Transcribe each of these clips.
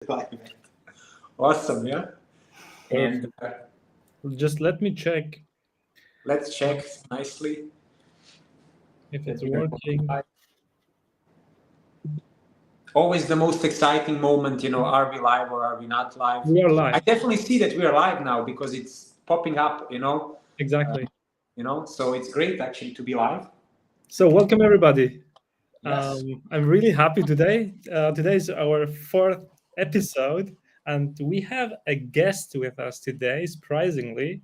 live. Awesome, yeah. And Just let me check let's check nicely. if it's working. Always the most exciting moment, are we live or are we not live? We are I live. definitely see that we are live now because it's popping up, Exactly. So it's great actually to be live. So welcome everybody. Yes. I'm really happy today. Today is our fourth episode, and we have a guest with us today. Surprisingly,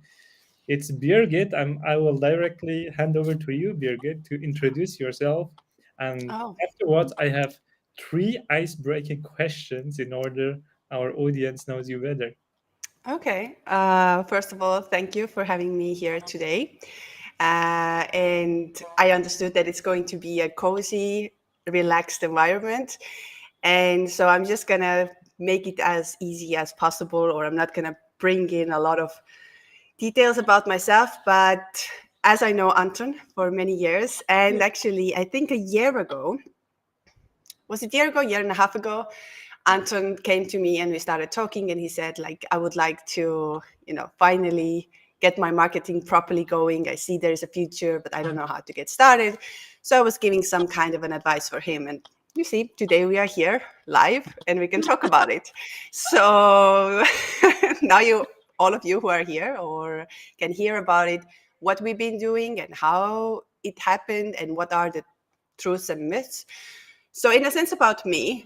it's Birgit. I will directly hand over to you, Birgit, to introduce yourself. And Oh, afterwards, I have three ice-breaking questions in order our audience knows you better. okay. First of all, thank you for having me here today. And I understood that it's going to be a cozy, relaxed environment. And so I'm just going to make it as easy as possible, or I'm not going to bring in a lot of details about myself. But as I know Anton for many years, and actually, I think a year ago, was it a year ago, year and a half ago? Anton came to me and we started talking, and he said, like, I would like to, finally get my marketing properly going. I see there's a future, but I don't know how to get started. So I was giving some kind of an advice for him. And you see, today we are here live and we can talk about it. So now all of you who are here or can hear about it, what we've been doing and how it happened and what are the truths and myths. So in a sense about me,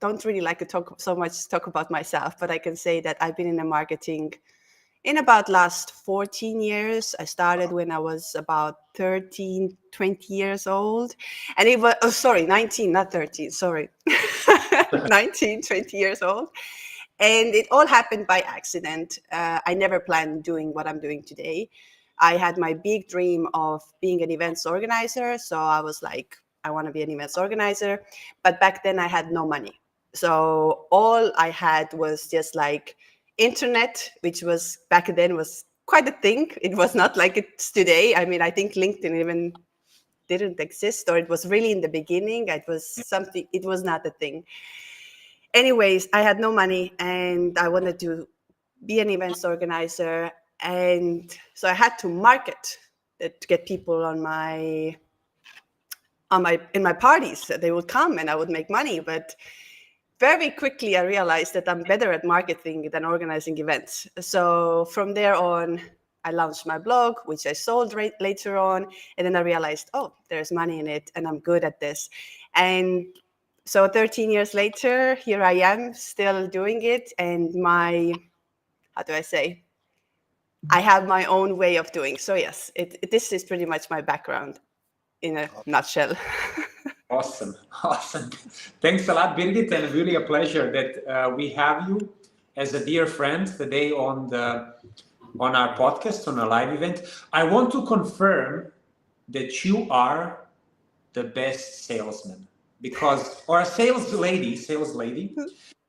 don't really like to talk about myself, but I can say that I've been in the marketing in about last 14 years. I started when I was about 13, 20 years old. And it was, 19, not 13, sorry. 19, 20 years old. And it all happened by accident. I never planned doing what I'm doing today. I had my big dream of being an events organizer. So I was like, I want to be an events organizer. But back then I had no money. So all I had was just like internet, which was back then was quite a thing. It was not like it's today. I mean, I think LinkedIn even didn't exist, or it was really in the beginning. It was not a thing. Anyways, I had no money and I wanted to be an events organizer. And so I had to market it to get people in my parties. They would come and I would make money. But very quickly I realized that I'm better at marketing than organizing events. So from there on, I launched my blog, which I sold later on. And then I realized, oh, there's money in it and I'm good at this. And so 13 years later, here I am still doing it. And how do I say? I have my own way of doing. So yes, this is pretty much my background in a nutshell. Awesome. Awesome. Thanks a lot, Birgit, and really a pleasure that we have you as a dear friend today on our podcast, on a live event. I want to confirm that you are the best salesman or a sales lady,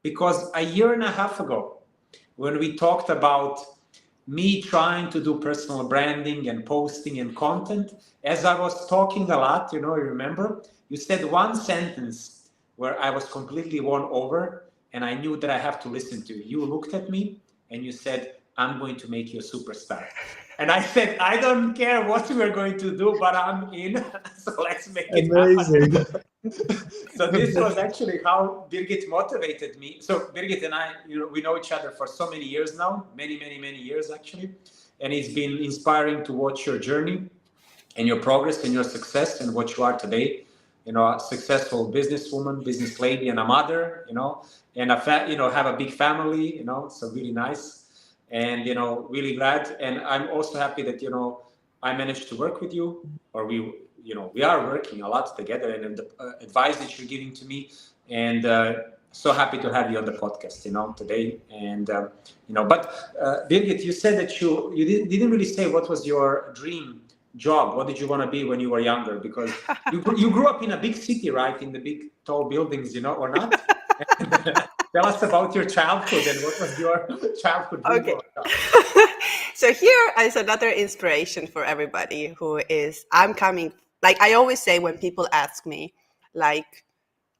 because a year and a half ago, when we talked about me trying to do personal branding and posting and content, as I was talking a lot, you remember, you said one sentence where I was completely won over and I knew that I have to listen to you. You looked at me and you said, I'm going to make you a superstar. And I said, I don't care what we're going to do, but I'm in. So let's make it happen. So this was actually how Birgit motivated me. So Birgit and I, we know each other for so many years now, many, many, many years actually. And it's been inspiring to watch your journey and your progress and your success and what you are today. A successful businesswoman, business lady, and a mother, and have a big family, so really nice. And, really glad. And I'm also happy that, I managed to work with you, or we are working a lot together, and the advice that you're giving to me, and so happy to have you on the podcast, today. And but Birgit, you said that you didn't really say what was your dream job. What did you want to be when you were younger? Because you grew up in a big city, right? In the big tall buildings, or not? Tell us about your childhood and what was your childhood dream? Okay. So here is another inspiration for everybody I'm coming, like I always say when people ask me, like,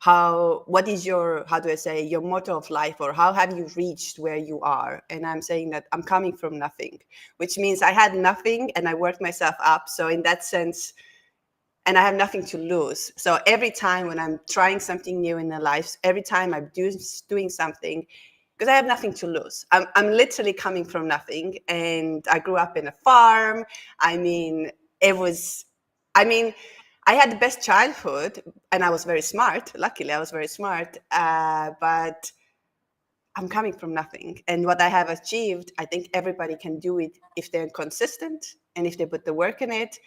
what is your, how do I say, your motto of life, or how have you reached where you are? And I'm saying that I'm coming from nothing, which means I had nothing and I worked myself up. So in that sense, and I have nothing to lose. So every time when I'm trying something new in my life, every time I'm doing something, because I have nothing to lose. I'm literally coming from nothing. And I grew up in a farm. I mean, I had the best childhood and I was very smart. Luckily, I was very smart. But I'm coming from nothing. And what I have achieved, I think everybody can do it if they're consistent and if they put the work in it.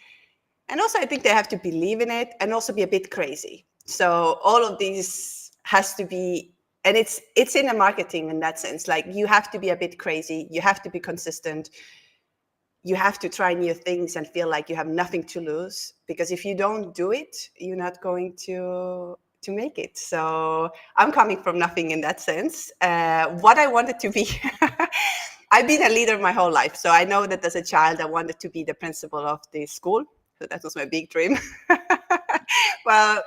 And also, I think they have to believe in it and also be a bit crazy. So all of these has to be, and it's in the marketing in that sense. Like, you have to be a bit crazy. You have to be consistent. You have to try new things and feel like you have nothing to lose. Because if you don't do it, you're not going to make it. So I'm coming from nothing in that sense. What I wanted to be, I've been a leader my whole life. So I know that as a child, I wanted to be the principal of the school. So that was my big dream. Well,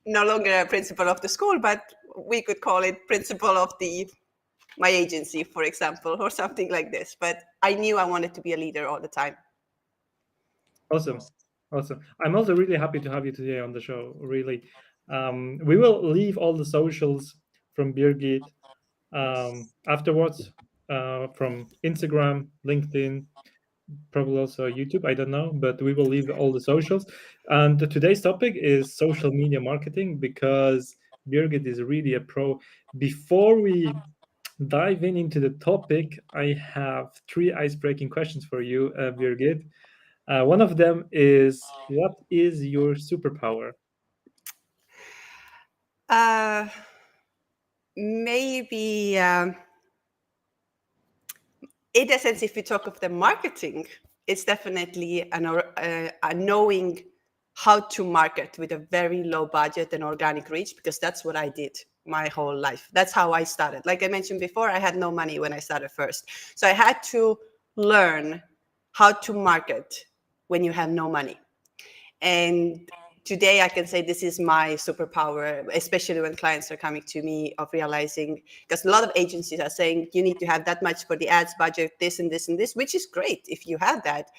no longer a principal of the school, but we could call it principal of my agency, for example, or something like this. But I knew I wanted to be a leader all the time. Awesome. I'm also really happy to have you today on the show. Really, we will leave all the socials from Birgit afterwards, from Instagram, LinkedIn, probably also YouTube. I don't know, but we will leave all the socials. And today's topic is social media marketing, because Birgit is really a pro. Before we dive into the topic, I have 3 ice-breaking questions for you, Birgit. One of them is, what is your superpower? Maybe, in a sense, if we talk of the marketing, it's definitely a knowing how to market with a very low budget and organic reach, because that's what I did my whole life. That's how I started. Like I mentioned before, I had no money when I started first. So I had to learn how to market when you have no money. And today I can say this is my superpower, especially when clients are coming to me of realizing, because a lot of agencies are saying you need to have that much for the ads budget, this and this and this, which is great if you have that.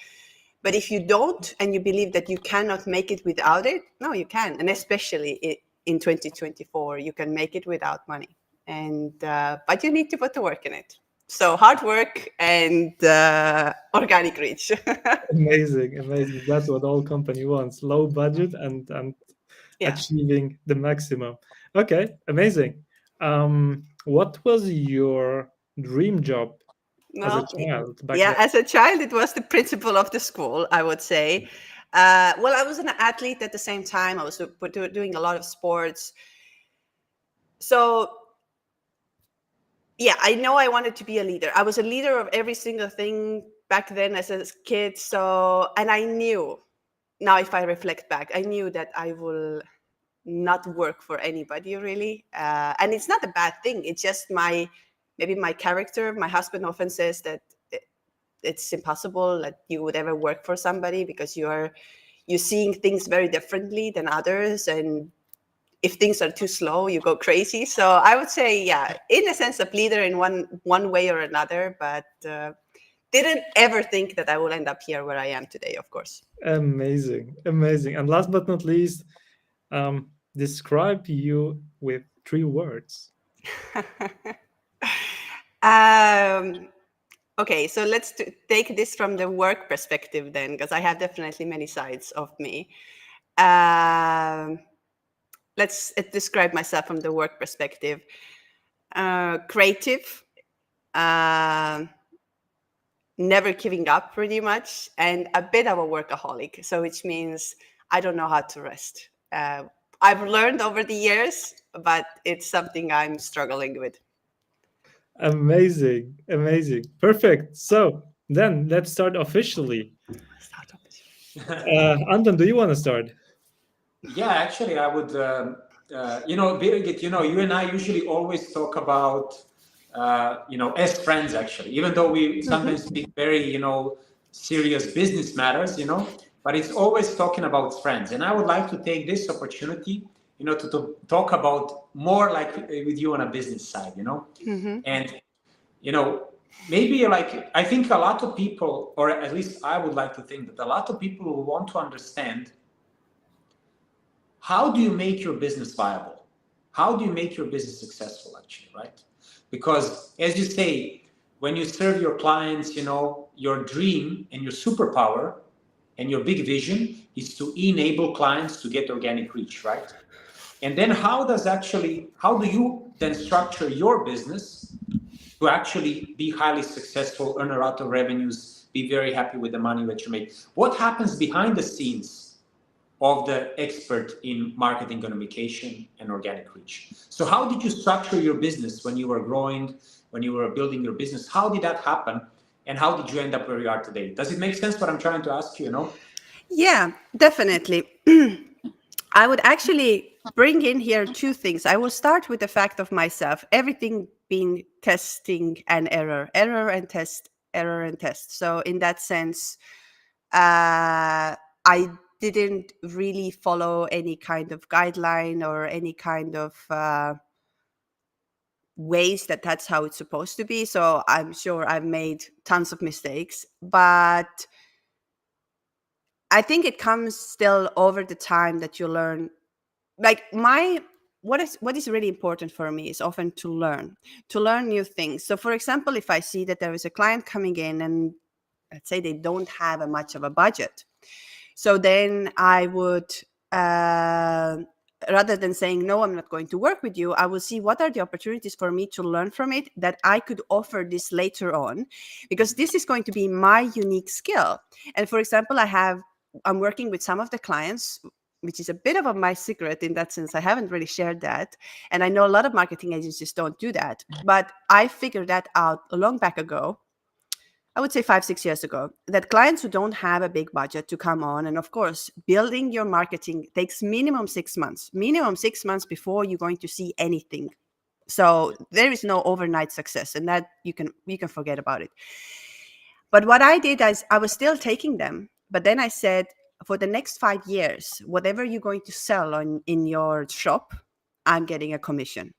But if you don't, and you believe that you cannot make it without it, no, you can. And especially in 2024, you can make it without money. And but you need to put the work in it. So hard work and organic reach. Amazing. That's what all company wants: low budget and Yeah. achieving the maximum. Okay, amazing. What was your dream job as a child back then? As a child, it was the principal of the school, I would say. Well, I was an athlete at the same time. I was doing a lot of sports. So, yeah, I know I wanted to be a leader. I was a leader of every single thing back then as a kid. So, and I knew, now if I reflect back, I knew that I will not work for anybody really. And it's not a bad thing. It's just maybe my character. My husband often says that it's impossible that you would ever work for somebody, because you're seeing things very differently than others. And if things are too slow, you go crazy. So I would say, yeah, in a sense of leader in one way or another, but didn't ever think that I will end up here where I am today, of course. Amazing. And last but not least, describe you with 3 words. Okay, so let's take this from the work perspective then, because I have definitely many sides of me. Let's describe myself from the work perspective. Creative, never giving up pretty much, and a bit of a workaholic. So which means I don't know how to rest. I've learned over the years, but it's something I'm struggling with. Amazing. Perfect. So then let's start officially. Anton, do you want to start? Yeah, actually, I would. Birgit, you and I usually always talk about, as friends. Actually, even though we sometimes speak very, serious business matters, but it's always talking about friends. And I would like to take this opportunity to talk about more like with you on a business side, and maybe like I think a lot of people, or at least I would like to think that a lot of people will want to understand how do you make your business viable? How do you make your business successful, actually, right? Because as you say, when you serve your clients, your dream and your superpower and your big vision is to enable clients to get organic reach, right? And then how do you then structure your business to actually be highly successful, earn a lot of revenues, be very happy with the money that you make? What happens behind the scenes of the expert in marketing communication and organic reach? So how did you structure your business when you were growing, when you were building your business? How did that happen? And how did you end up where you are today? Does it make sense what I'm trying to ask you? Yeah, definitely. I would actually bring in here two things. I will start with the fact of myself, everything being testing and error, error and test, error and test. So in that sense, I didn't really follow any kind of guideline or any kind of ways that's how it's supposed to be. So I'm sure I've made tons of mistakes, but I think it comes still over the time that you learn. Like what is really important for me is often to learn new things. So for example, if I see that there is a client coming in and let's say they don't have much of a budget, so then I would rather than saying no, I'm not going to work with you, I will see what are the opportunities for me to learn from it that I could offer this later on, because this is going to be my unique skill. And for example, I'm working with some of the clients, which is a bit of my secret in that sense. I haven't really shared that. And I know a lot of marketing agencies don't do that. But I figured that out a long back ago, I would say 5-6 years ago, that clients who don't have a big budget to come on, and of course, building your marketing takes minimum 6 months before you're going to see anything. So there is no overnight success, and that you can forget about it. But what I did is I was still taking them, but then I said, for the next 5 years, whatever you're going to sell in your shop, I'm getting a commission.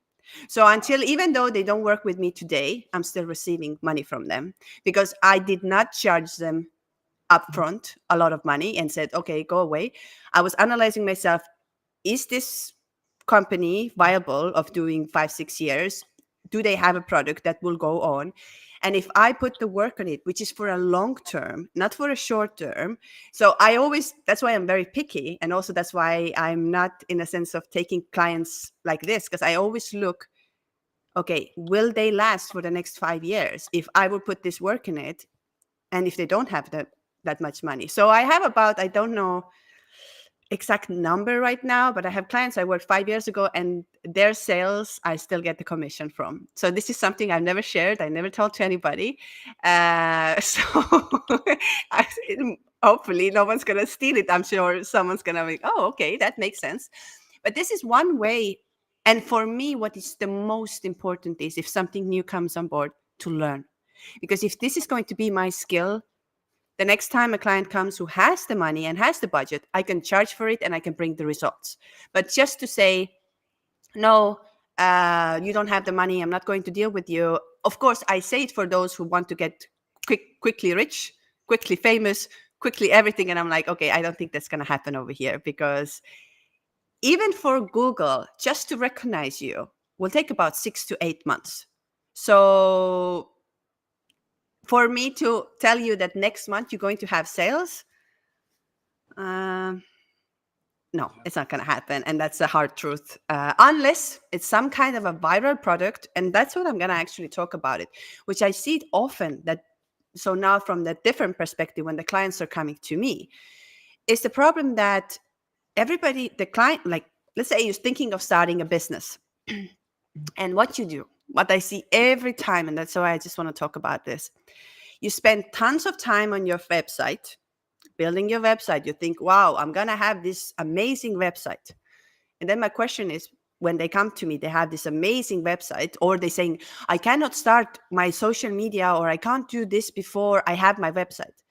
So even though they don't work with me today, I'm still receiving money from them, because I did not charge them upfront a lot of money and said, okay, go away. I was analyzing myself. Is this company viable of doing 5-6 years? Do they have a product that will go on? And if I put the work on it, which is for a long term, not for a short term. So that's why I'm very picky. And also that's why I'm not in a sense of taking clients like this, because I always look, okay, will they last for the next 5 years if I will put this work in it? And if they don't have that much money. So I have about, I don't know exact number right now, but I have clients I worked 5 years ago, and their sales I still get the commission from. So this is something I've never shared. I never told to anybody. So hopefully no one's going to steal it. I'm sure someone's going to be, oh, okay, that makes sense. But this is one way. And for me, what is the most important is, if something new comes on board, to learn. Because if this is going to be my skill, the next time a client comes who has the money and has the budget, I can charge for it and I can bring the results. But just to say, no, you don't have the money, I'm not going to deal with you. Of course, I say it for those who want to get quickly rich, quickly famous, quickly everything. And I'm like, okay, I don't think that's going to happen over here, because even for Google, just to recognize you will take about 6 to 8 months. So for me to tell you that next month you're going to have sales, no, it's not going to happen. And that's the hard truth, unless it's some kind of a viral product. And that's what I'm going to actually talk about it, which I see it often. So now from the different perspective, when the clients are coming to me, is the problem that the client, like, let's say you're thinking of starting a business. And what I see every time, and that's why I just want to talk about this. You spend tons of time on your website, building your website. You think, wow, I'm going to have this amazing website. And then my question is, when they come to me, they have this amazing website, or they're saying, I cannot start my social media, or I can't do this before I have my website.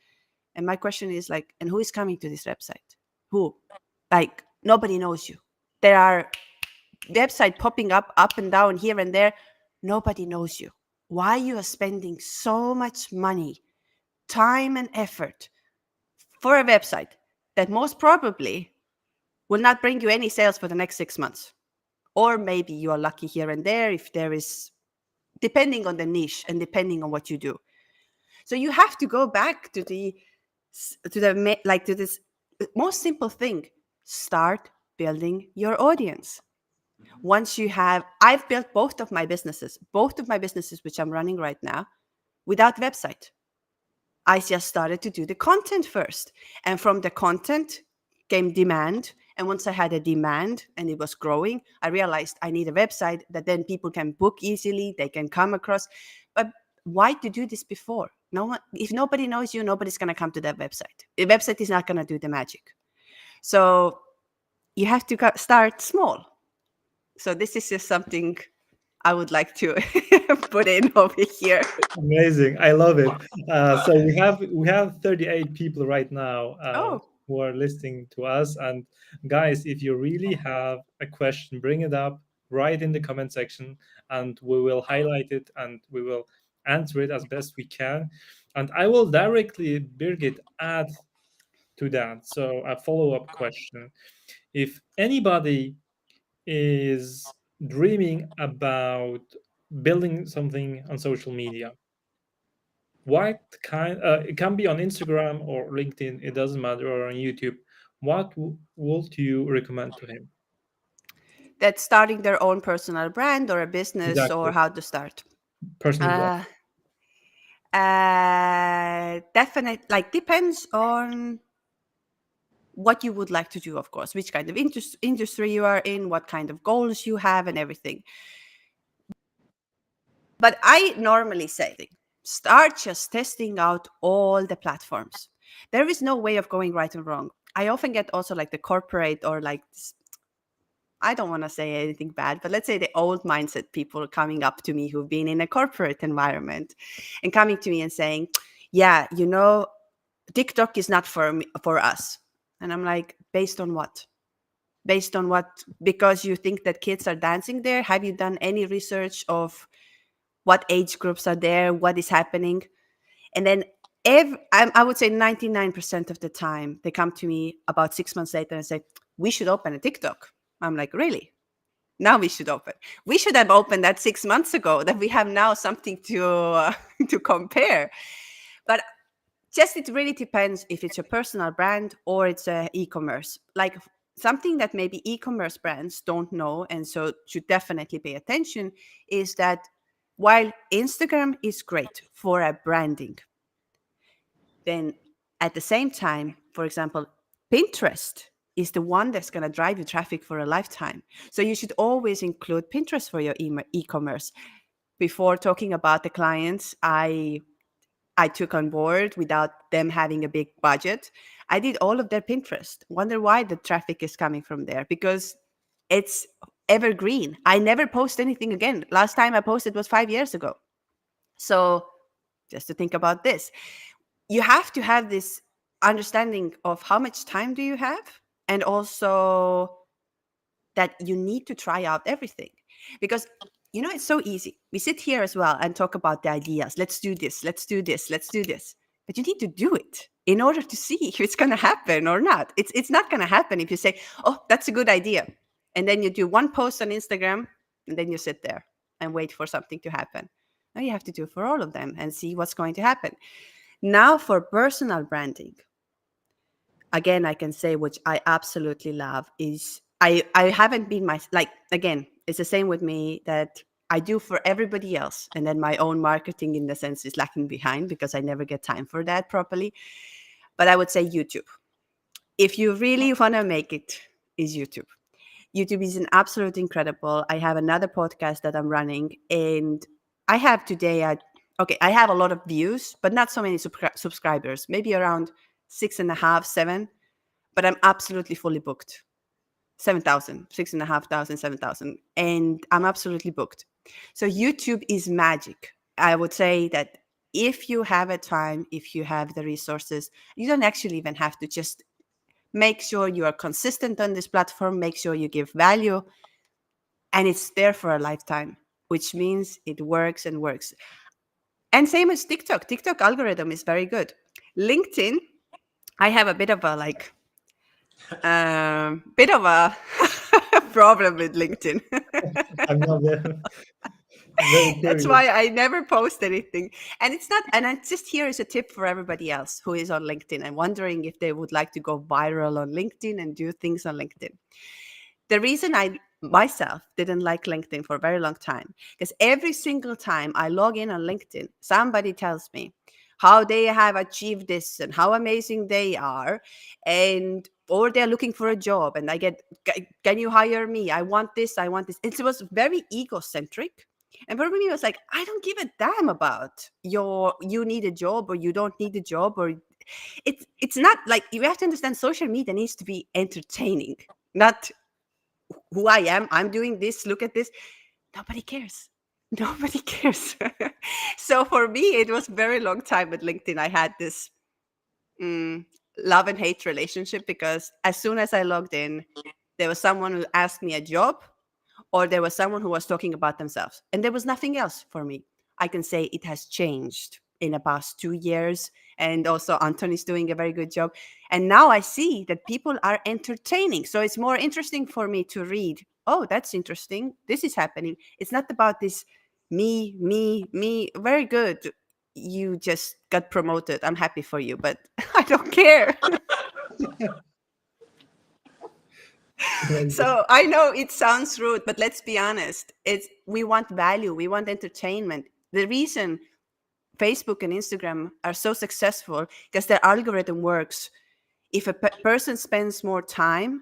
And my question is like, and who is coming to this website? Who? Like, nobody knows you. There are websites popping up and down here and there. Nobody knows you. Why you are spending so much money, time and effort for a website that most probably will not bring you any sales for the next 6 months. Or maybe you are lucky here and there if there is, depending on the niche and depending on what you do. So you have to go back to this most simple thing. Start building your audience. Once you have, I've built both of my businesses which I'm running right now, without website. I just started to do the content first, and from the content came demand. And once I had a demand and it was growing, I realized I need a website that then people can book easily, they can come across. But why to do this before? No one, if nobody knows you, nobody's going to come to that website. The website is not going to do the magic. So you have to start small. So this is just something I would like to put in over here. Amazing. I love it. So we have 38 people right now who are listening to us. And guys, if you really have a question, bring it up, write in the comment section, and we will highlight it and we will answer it as best we can. And I will directly, Birgit, add to that. So a follow-up question. If anybody is dreaming about building something on social media, what kind, it can be on Instagram or LinkedIn, it doesn't matter, or on YouTube, what would you recommend to him? That's starting their own personal brand or a business. Exactly. Or how to start personal brand. Definitely, like, depends on what you would like to do, of course, which kind of industry you are in, what kind of goals you have, and everything. But I normally say, start just testing out all the platforms. There is no way of going right and wrong. I often get also like the corporate or like, I don't want to say anything bad, but let's say the old mindset people coming up to me who've been in a corporate environment and coming to me and saying, yeah, you know, TikTok is not for us. And I'm like, based on what? Based on what? Because you think that kids are dancing there? Have you done any research of what age groups are there? What is happening? And then I would say 99% of the time, they come to me about 6 months later and say, we should open a TikTok. I'm like, really? Now we should open. We should have opened that 6 months ago, that we have now something to compare. But just, it really depends if it's a personal brand or it's a e-commerce. Like something that maybe e-commerce brands don't know, and so should definitely pay attention, is that while Instagram is great for a branding, then at the same time, for example, Pinterest is the one that's going to drive you traffic for a lifetime. So you should always include Pinterest for your e-commerce. Before talking about the clients I took on board without them having a big budget, I did all of their Pinterest. Wonder why the traffic is coming from there? Because it's evergreen. I never post anything again. Last time I posted was 5 years ago. So just to think about this, you have to have this understanding of how much time do you have, and also that you need to try out everything. Because, you know, it's so easy. We sit here as well and talk about the ideas. Let's do this, let's do this, let's do this. But you need to do it in order to see if it's going to happen or not. It's not going to happen if you say, oh, that's a good idea. And then you do one post on Instagram and then you sit there and wait for something to happen. Now you have to do it for all of them and see what's going to happen. Now for personal branding, again, I can say, which I absolutely love, is I haven't been again, it's the same with me, that I do for everybody else. And then my own marketing, in the sense, is lacking behind because I never get time for that properly. But I would say YouTube. If you really want to make it, is YouTube. YouTube is an absolute incredible. I have another podcast that I'm running, and I have today, I have a lot of views, but not so many subscribers, maybe around 6.5, 7, but I'm absolutely fully booked. 7,000, 6,500, 7,000. And I'm absolutely booked. So YouTube is magic. I would say that if you have a time, if you have the resources, you don't actually even have to just Make sure you are consistent on this platform. Make sure you give value. And it's there for a lifetime, which means it works and works. And same as TikTok. TikTok algorithm is very good. LinkedIn, I have a bit of a problem with LinkedIn. I'm not very That's curious. why I never post anything. And it's not, and I just here is a tip for everybody else who is on LinkedIn and wondering if they would like to go viral on LinkedIn and do things on LinkedIn. The reason I myself didn't like LinkedIn for a very long time, because every single time I log in on LinkedIn, somebody tells me how they have achieved this and how amazing they are, and or they're looking for a job and I get, can you hire me? I want this, I want this. It was very egocentric. And for me, it was like, I don't give a damn about you need a job or you don't need a job, or it's not like, you have to understand social media needs to be entertaining, not who I am. I'm doing this. Look at this. Nobody cares. Nobody cares. So for me, it was very long time with LinkedIn. I had this love and hate relationship, because as soon as I logged in, there was someone who asked me a job, or there was someone who was talking about themselves, and there was nothing else for me. I can say it has changed in the past 2 years, and also Anthony's doing a very good job. And now I see that people are entertaining, so it's more interesting for me to read. Oh, that's interesting. This is happening. It's not about this me, me, me. Very good. You just got promoted. I'm happy for you, but I don't care. So I know it sounds rude, but let's be honest. We want value. We want entertainment. The reason Facebook and Instagram are so successful because their algorithm works. If a person spends more time,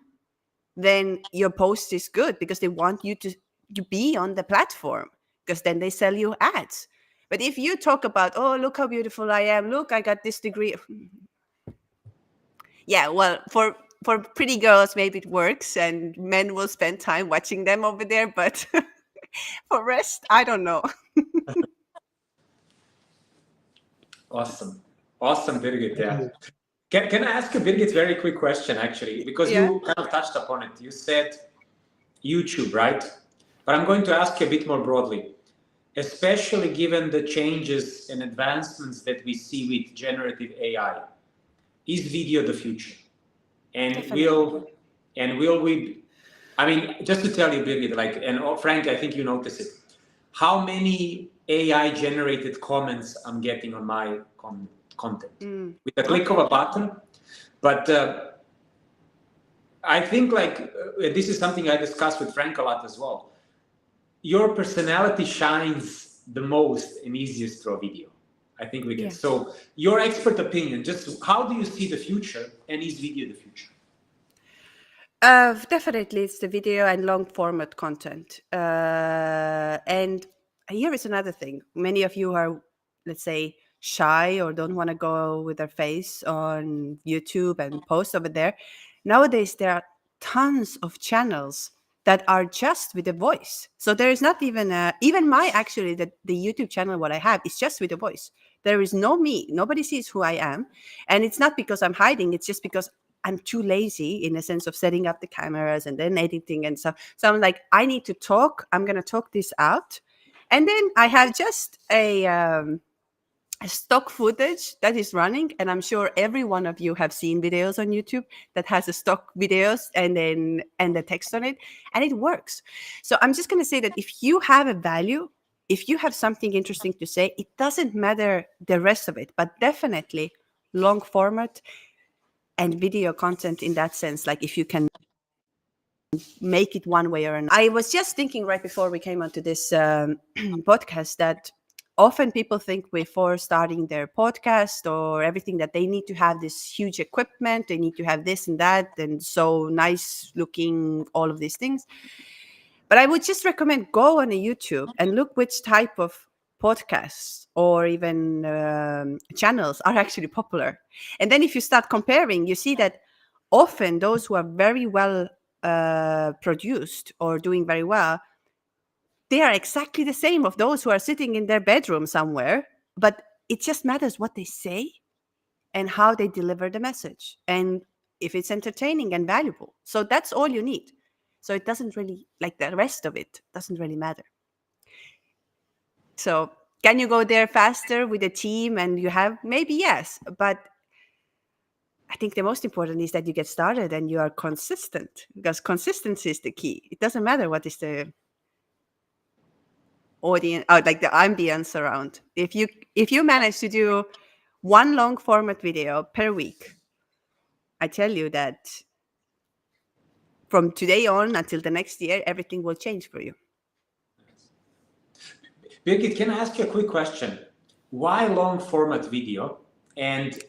then your post is good because they want you to be on the platform, because then they sell you ads. But if you talk about, oh, look how beautiful I am, look, I got this degree. Yeah, well, for pretty girls, maybe it works and men will spend time watching them over there. But for rest, I don't know. Awesome. Awesome, Birgit. Yeah. Can I ask you, Birgit, very quick question, actually, because Yeah. you kind of touched upon it. You said YouTube, right? But I'm going to ask you a bit more broadly, especially given the changes and advancements that we see with generative AI. Is video the future? And Definitely. will we? I mean, just to tell you, Birgit, like, and Frank, I think you notice it. How many AI generated comments I'm getting on my content with a click of a button? But I think, like, this is something I discussed with Frank a lot as well. Your personality shines the most and easiest through a video. I think we can. Yeah. So, your expert opinion, just how do you see the future, and is video the future? Definitely, it's the video and long format content. And here is another thing. Many of you are, let's say, shy or don't want to go with their face on YouTube and post over there. Nowadays, there are tons of channels that are just with a voice. So there is not even even my, actually, the YouTube channel, what I have is just with a voice. There is no me. Nobody sees who I am. And it's not because I'm hiding. It's just because I'm too lazy in the sense of setting up the cameras and then editing and stuff. So I'm like, I need to talk. I'm going to talk this out. And then I have just a stock footage that is running. And I'm sure every one of you have seen videos on YouTube that has a stock videos and the text on it, and it works. So I'm just going to say that if you have a value, if you have something interesting to say, it doesn't matter the rest of it, but definitely long format and video content in that sense, like if you can make it one way or another. I was just thinking right before we came onto this podcast that often people think before starting their podcast or everything that they need to have this huge equipment, they need to have this and that, and so nice looking, all of these things. But I would just recommend go on a YouTube and look which type of podcasts or even channels are actually popular. And then if you start comparing, you see that often those who are very well produced or doing very well, they are exactly the same of those who are sitting in their bedroom somewhere, but it just matters what they say and how they deliver the message. And if it's entertaining and valuable. So that's all you need. So it doesn't really, like the rest of it doesn't really matter. So can you go there faster with a team and you have, maybe yes, but I think the most important is that you get started and you are consistent, because consistency is the key. It doesn't matter what is the audience or like the ambience around. If you manage to do one long format video per week, I tell you that from today on until the next year, everything will change for you. Birgit, can I ask you a quick question? Why long format video, and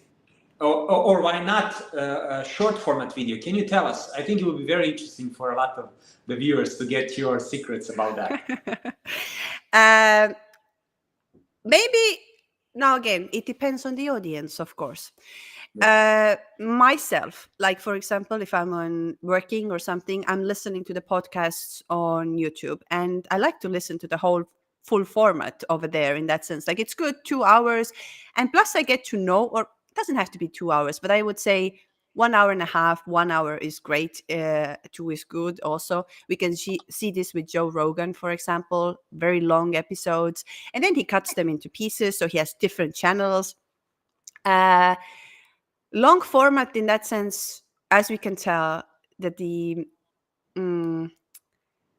or why not a short format video? Can you tell us? I think it would be very interesting for a lot of the viewers to get your secrets about that. Maybe now again, it depends on the audience, of course. Myself, like for example, if I'm on working or something, I'm listening to the podcasts on YouTube, and I like to listen to the whole full format over there in that sense. Like it's good 2 hours, and plus I get to know, or it doesn't have to be 2 hours, but I would say 1 hour and a half, 1 hour is great. 2 is good also. We can see this with Joe Rogan, for example, very long episodes, and then he cuts them into pieces, so he has different channels. Long format in that sense, as we can tell, that the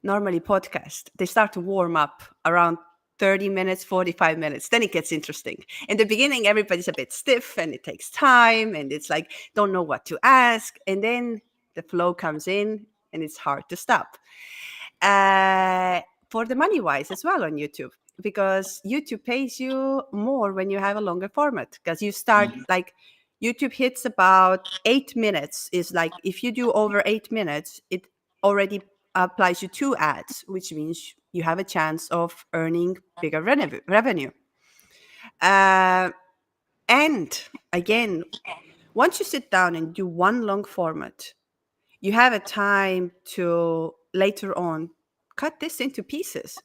normally podcast, they start to warm up around 30 minutes, 45 minutes. Then it gets interesting. In the beginning, everybody's a bit stiff and it takes time and it's like, don't know what to ask. And then the flow comes in and it's hard to stop. For the money wise as well on YouTube, because YouTube pays you more when you have a longer format, because you start like YouTube hits about 8 minutes. Is like if you do over 8 minutes, it already applies you 2 ads, which means you have a chance of earning bigger revenue. And again, once you sit down and do one long format, you have a time to later on cut this into pieces.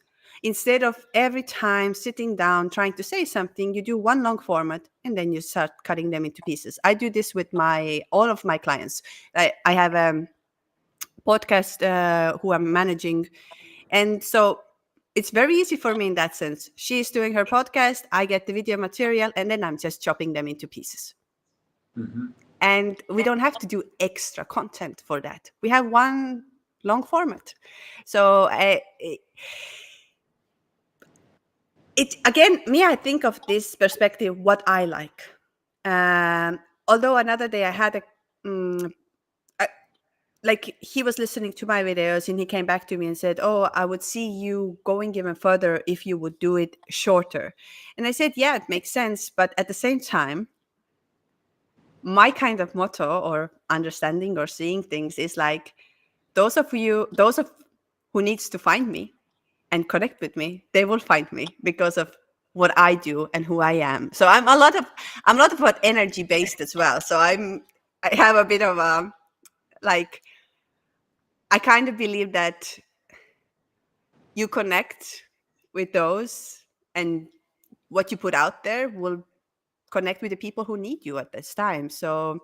Instead of every time sitting down trying to say something, you do one long format and then you start cutting them into pieces. I do this with all of my clients. I have a podcast who I'm managing, and so it's very easy for me in that sense. She's doing her podcast, I get the video material, and then I'm just chopping them into pieces. And we don't have to do extra content for that. We have one long format. So again, me, I think of this perspective, what I like. Although another day I had like he was listening to my videos and he came back to me and said, oh, I would see you going even further if you would do it shorter. And I said, yeah, it makes sense. But at the same time, my kind of motto or understanding or seeing things is like, those of who needs to find me and connect with me, they will find me because of what I do and who I am. So I'm a lot of energy based as well. So I have a bit of a, like, I kind of believe that you connect with those, and what you put out there will connect with the people who need you at this time. So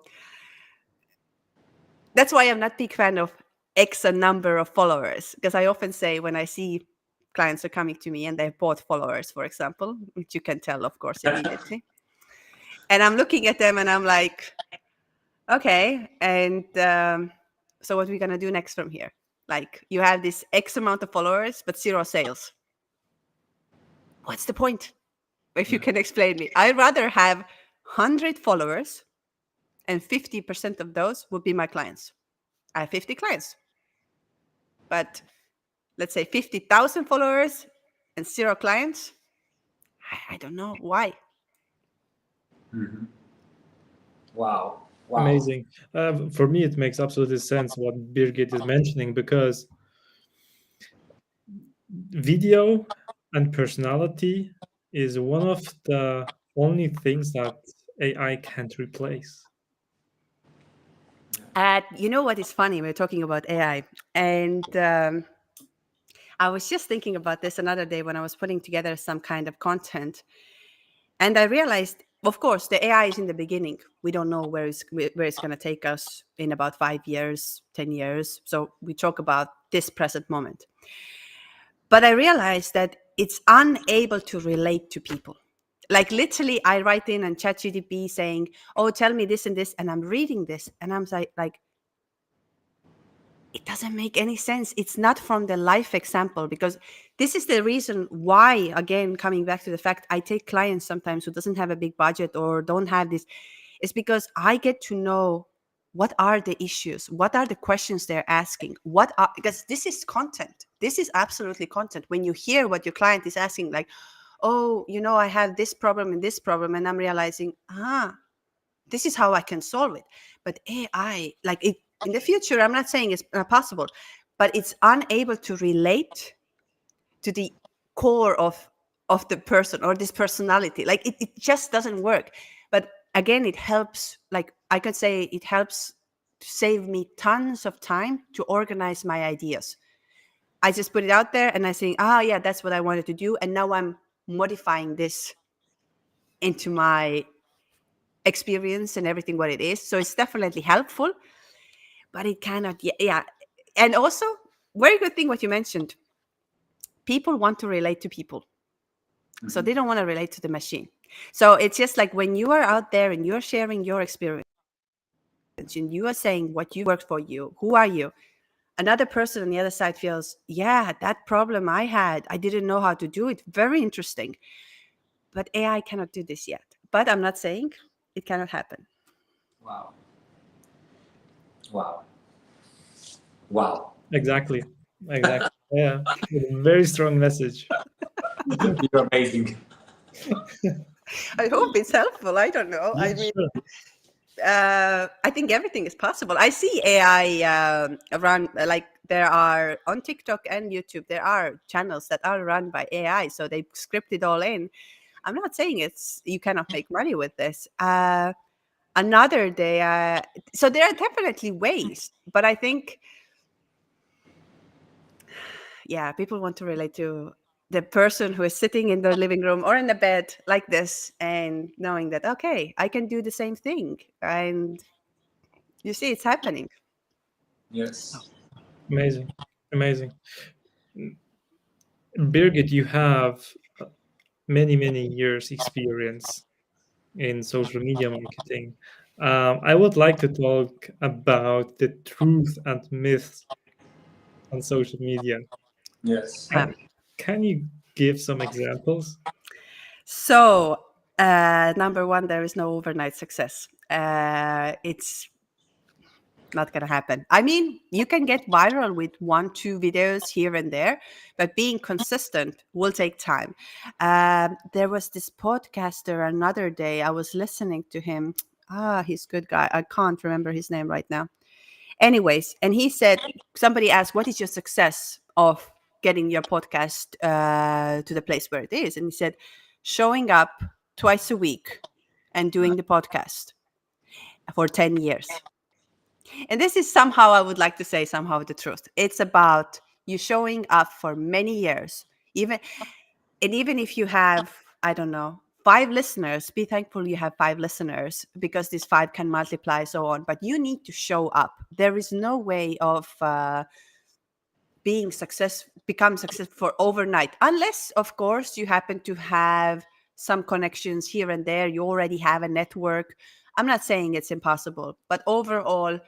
that's why I'm not a big fan of X a number of followers, because I often say when I see clients are coming to me and they've bought followers, for example, which you can tell, of course, immediately. And I'm looking at them and I'm like, okay, and so what are we going to do next from here? Like, you have this X amount of followers, but 0 sales. What's the point? If you can explain me. I'd rather have 100 followers and 50% of those would be my clients. I have 50 clients, but let's say 50,000 followers and 0 clients. I don't know why. Wow. Amazing. For me, it makes absolutely sense what Birgit is mentioning, because video and personality is one of the only things that AI can't replace. You know what is funny? We're talking about AI, and I was just thinking about this another day when I was putting together some kind of content, and I realized of course, the AI is in the beginning. We don't know where it's going to take us in about 5 years, 10 years. So we talk about this present moment. But I realized that it's unable to relate to people. Like literally, I write in and ChatGPT saying, "Oh, tell me this and this," and I'm reading this, and I'm like, it doesn't make any sense. It's not from the life example, because this is the reason why, again, coming back to the fact I take clients sometimes who doesn't have a big budget or don't have this, is because I get to know what are the issues, what are the questions they're asking, because this is content. This is absolutely content. When you hear what your client is asking, like, "Oh, I have this problem and this problem," and I'm realizing, this is how I can solve it. But AI, like it in the future, I'm not saying it's not possible, but it's unable to relate to the core of the person or this personality. Like it just doesn't work. But again, it helps, like I could say it helps to save me tons of time to organize my ideas. I just put it out there and I think, yeah, that's what I wanted to do. And now I'm modifying this into my experience and everything what it is. So it's definitely helpful, but it cannot, yeah. And also, very good thing what you mentioned. People want to relate to people. So they don't want to relate to the machine. So it's just like when you are out there and you're sharing your experience and you are saying what you worked for you, who are you? Another person on the other side feels, yeah, that problem I had, I didn't know how to do it. Very interesting. But AI cannot do this yet. But I'm not saying it cannot happen. Wow. Wow. Wow. Exactly. Yeah, very strong message. You're amazing. I hope it's helpful. I don't know. Yeah, I mean, sure. I think everything is possible. I see AI run, like there are on TikTok and YouTube, there are channels that are run by AI. So they script it all in. I'm not saying you cannot make money with this. Another day, so there are definitely ways, but I think, yeah, people want to relate to the person who is sitting in their living room or in the bed like this and knowing that, okay, I can do the same thing. And you see, it's happening. Yes. Amazing. Birgit, you have many years experience in social media marketing. I would like to talk about the truth and myths on social media. Yes. Can you give some examples? So, number one, there is no overnight success. It's not going to happen. I mean, you can get viral with 1-2 videos here and there, but being consistent will take time. There was this podcaster another day, I was listening to him. He's a good guy. I can't remember his name right now. Anyways, and he said, somebody asked, what is your success of getting your podcast to the place where it is? And he said, showing up twice a week and doing the podcast for 10 years. And this is somehow, I would like to say, somehow the truth. It's about you showing up for many years. Even if you have, I don't know, 5 listeners, be thankful you have 5 listeners, because this 5 can multiply, so on. But you need to show up. There is no way of become successful for overnight, unless, of course, you happen to have some connections here and there. You already have a network. I'm not saying it's impossible, but overall,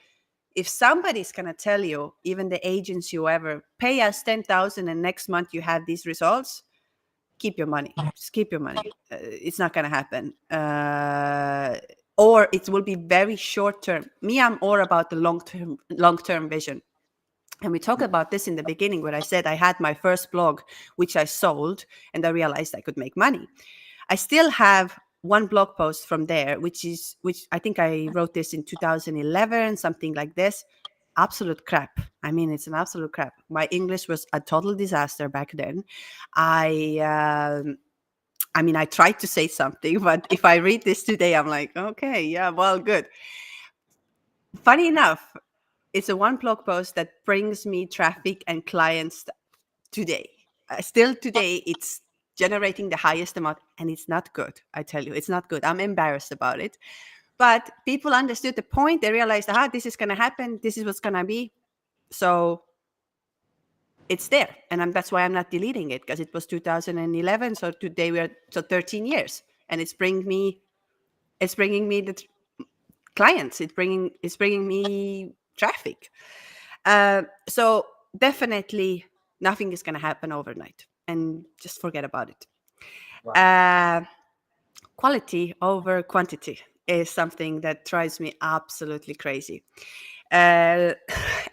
if somebody's going to tell you, even the agency, whoever, pay us 10,000 and next month you have these results, keep your money. Just keep your money. It's not going to happen. Or it will be very short term. Me, I'm all about the long-term vision. And we talked about this in the beginning where I said I had my first blog, which I sold, and I realized I could make money. I still have one blog post from there, which I think I wrote this in 2011, something like this. Absolute crap. I mean, it's an absolute crap. My English was a total disaster back then. I mean, I tried to say something, but if I read this today, I'm like, okay, yeah, well, good. Funny enough, it's a one blog post that brings me traffic and clients today. Still today, it's generating the highest amount, and it's not good. I tell you, it's not good. I'm embarrassed about it. But people understood the point. They realized, this is going to happen. This is what's going to be. So it's there. And that's why I'm not deleting it, because it was 2011. So today we're 13 years, and it's bringing me the clients. It's bringing me traffic. So definitely nothing is going to happen overnight, and just forget about it. Wow. Quality over quantity is something that drives me absolutely crazy. And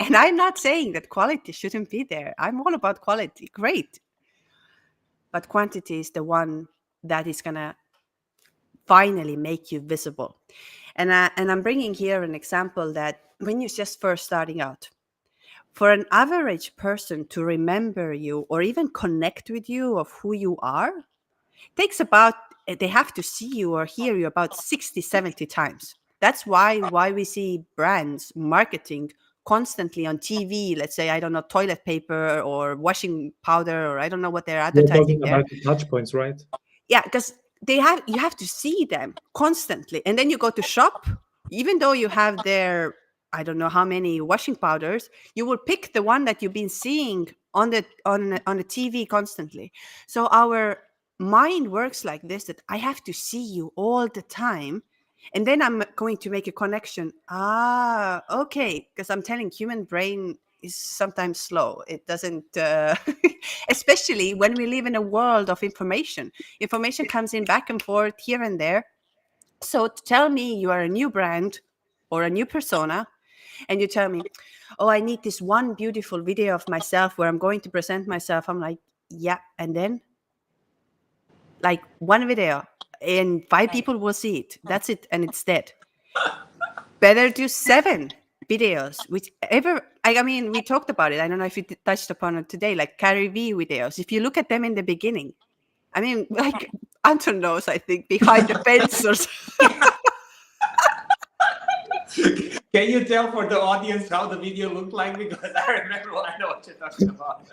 I'm not saying that quality shouldn't be there. I'm all about quality. Great. But quantity is the one that is going to finally make you visible. And I'm bringing here an example that when you're just first starting out, for an average person to remember you or even connect with you of who you are, takes about, they have to see you or hear you about 60, 70 times. That's why we see brands marketing constantly on TV. Let's say, I don't know, toilet paper or washing powder, or I don't know what they're advertising there. About the touch points, right? Yeah, because you have to see them constantly. And then you go to shop, even though you have their, I don't know how many washing powders, you will pick the one that you've been seeing on the TV constantly. So our mind works like this, that I have to see you all the time, and then I'm going to make a connection. Okay, because I'm telling, human brain is sometimes slow. It doesn't, especially when we live in a world of information. Information comes in back and forth here and there. So tell me you are a new brand or a new persona, and you tell me, oh, I need this one beautiful video of myself where I'm going to present myself. I'm like, yeah, and then? Like, one video and 5 people will see it. That's it, and it's dead. Better do 7 videos, whichever. I mean, we talked about it. I don't know if you touched upon it today, like Gary V videos. If you look at them in the beginning, I mean, like Anton knows, I think, behind the fence or something. Can you tell for the audience how the video looked like? Because I remember, I know what you're talking about.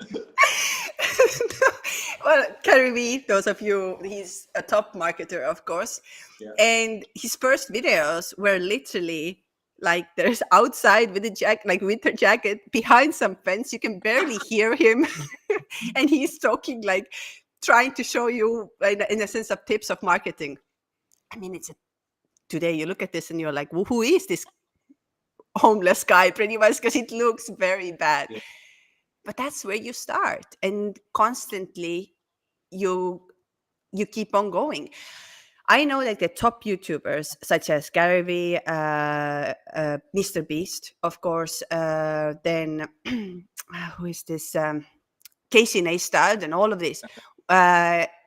Well, Gary V, those of you, he's a top marketer, of course. Yeah. And his first videos were literally like, there's outside with a like winter jacket behind some fence. You can barely hear him. And he's talking, like, trying to show you, in a sense, of tips of marketing. I mean, today you look at this and you're like, well, who is this homeless guy, pretty much, because it looks very bad. Yeah. But that's where you start, and constantly you keep on going. I know that the top YouTubers such as Gary V, Mr. Beast, of course, then who is this, Casey Neistat, and all of this,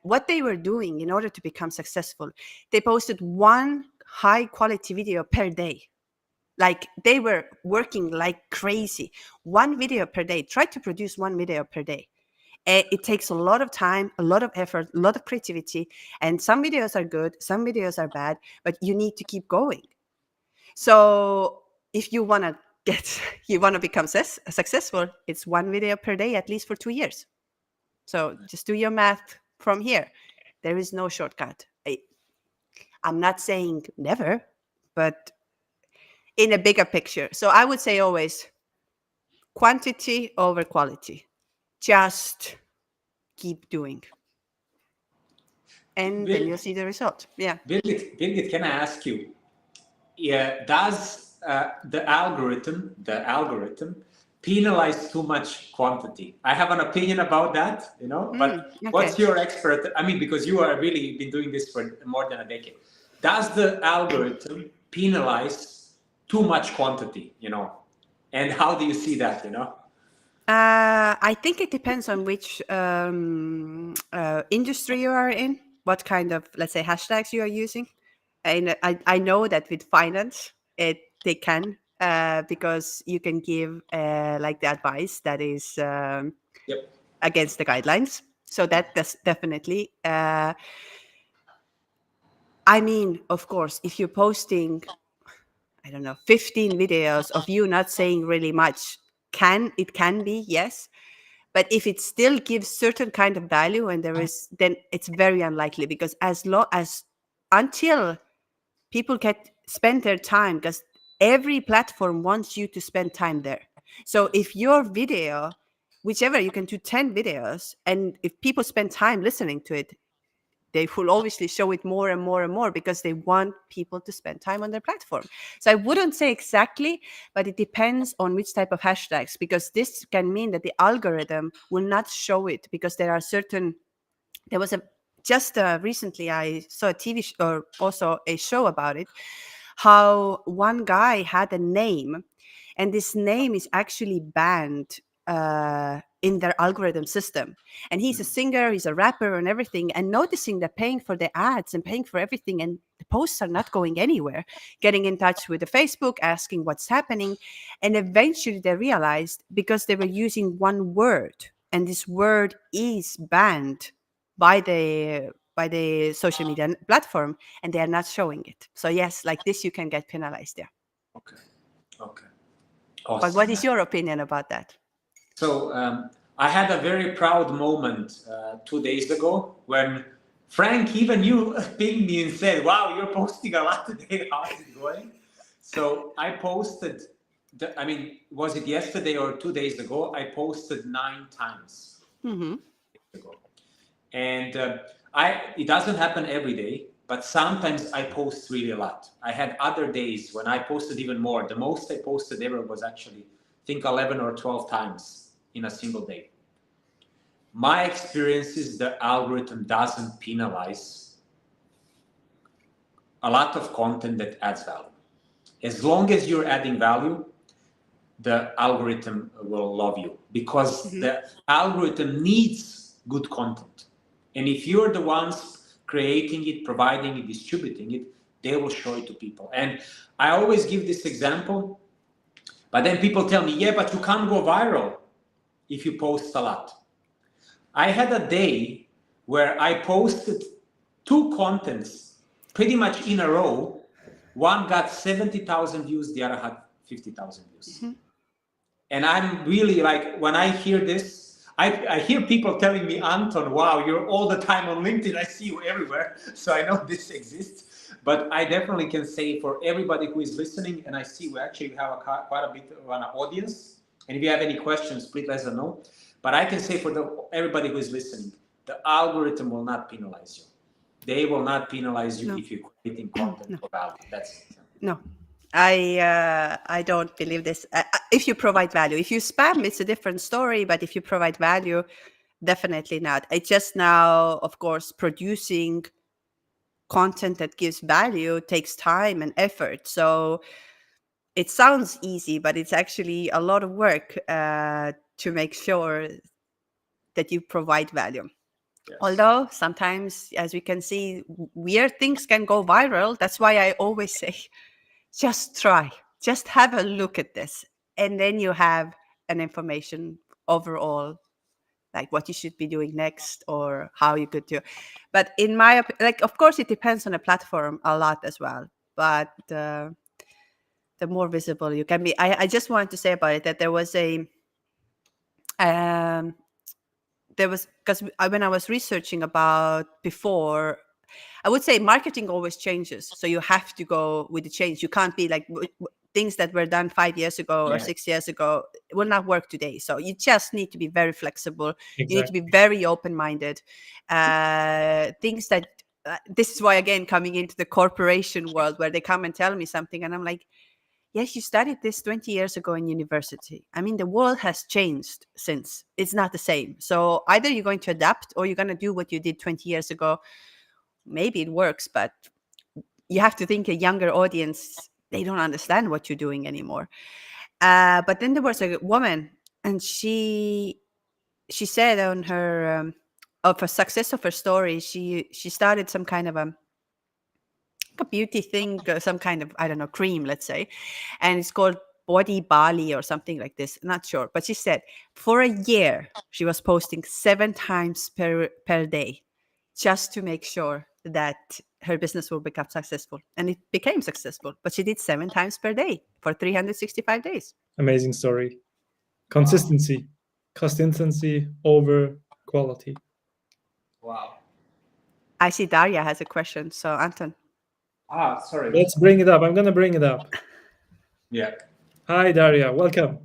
what they were doing in order to become successful, they posted one high quality video per day. Like, they were working like crazy. 1 video per day. Try to produce 1 video per day. It takes a lot of time, a lot of effort, a lot of creativity. And some videos are good, some videos are bad, but you need to keep going. So if you want to become successful, it's 1 video per day, at least for 2 years. So just do your math from here. There is no shortcut. I'm not saying never, but in a bigger picture. So I would say always quantity over quality. Just keep doing. And then you'll see the result. Yeah. Birgit, can I ask you, does the algorithm penalize too much quantity? I have an opinion about that, but okay. What's your expert? I mean, because you are really been doing this for more than a decade. Does the algorithm penalize too much quantity, and how do you see that, I think it depends on which industry you are in, what kind of, let's say, hashtags you are using. And I know that with finance, they can, because you can give like the advice that is against the guidelines. So that's definitely. I mean, of course, if you're posting, I don't know, 15 videos of you not saying really much, it can be, yes. But if it still gives certain kind of value, and then it's very unlikely, because until people can spend their time, because every platform wants you to spend time there. So if your video, whichever, you can do 10 videos, and if people spend time listening to it, they will obviously show it more and more and more, because they want people to spend time on their platform. So I wouldn't say exactly, but it depends on which type of hashtags, because this can mean that the algorithm will not show it, because there was recently I saw a TV or also a show about it, how one guy had a name, and this name is actually banned in their algorithm system. And he's a singer, he's a rapper and everything, and noticing that paying for the ads and paying for everything, and the posts are not going anywhere, getting in touch with the Facebook, asking what's happening. And eventually they realized, because they were using one word, and this word is banned by the social media platform, and they are not showing it. So yes, like this, you can get penalized. Yeah. Okay. But Awesome. what is your opinion about that? So I had a very proud moment 2 days ago when Frank, even you, pinged me and said, "Wow, you're posting a lot today. How's it going?" So I posted. Was it yesterday or 2 days ago? I posted 9 times. Mm-hmm. And it doesn't happen every day, but sometimes I post really a lot. I had other days when I posted even more. The most I posted ever was actually, I think, 11 or 12 times in a single day. My experience is the algorithm doesn't penalize a lot of content that adds value. As long as you're adding value, the algorithm will love you, because the algorithm needs good content. And if you're the ones creating it, providing it, distributing it, they will show it to people. And I always give this example, but then people tell me, yeah, but you can't go viral if you post a lot. I had a day where I posted 2 contents pretty much in a row. One got 70,000 views, the other had 50,000 views. And I'm really like, when I hear this, I hear people telling me, Anton, wow, you're all the time on LinkedIn. I see you everywhere. So I know this exists. But I definitely can say for everybody who is listening, and I see we actually have quite a bit of an audience. And if you have any questions, please let us know. But I can say for everybody who is listening, the algorithm will not penalize you. They will not penalize you if you're creating content for value. That's it. No. I don't believe this. If you provide value, if you spam, it's a different story. But if you provide value, definitely not. It's just now, of course, producing content that gives value takes time and effort. So it sounds easy, but it's actually a lot of work to make sure that you provide value. Yes. Although sometimes, as we can see, weird things can go viral. That's why I always say, just try, just have a look at this, and then you have an information overall, like what you should be doing next or how you could do. But in my like, of course, it depends on the platform a lot as well. But the more visible you can be. I just wanted to say about it that there was because when I was researching about before, I would say marketing always changes. So you have to go with the change. You can't be like things that were done 5 years ago or 6 years ago will not work today. So you just need to be very flexible. Exactly. You need to be very open-minded. Things that, this is why, again, coming into the corporation world where they come and tell me something and I'm like, yes, you studied this 20 years ago in university. I mean, the world has changed since. It's not the same. So either you're going to adapt or you're going to do what you did 20 years ago. Maybe it works, but you have to think a younger audience, they don't understand what you're doing anymore. But then there was a woman, and she said on her of a success of her story, she started some kind of a beauty thing, some kind of, I don't know, cream, let's say, and it's called Body Bali or something like this, not sure. But she said for a year she was posting 7 times per day just to make sure that her business will become successful. And it became successful, but she did 7 times per day for 365 days. Amazing story. Consistency. consistency over quality? Wow. I see Daria has a question. So Anton. Sorry. Let's bring it up. I'm going to bring it up. Yeah. Hi, Daria. Welcome.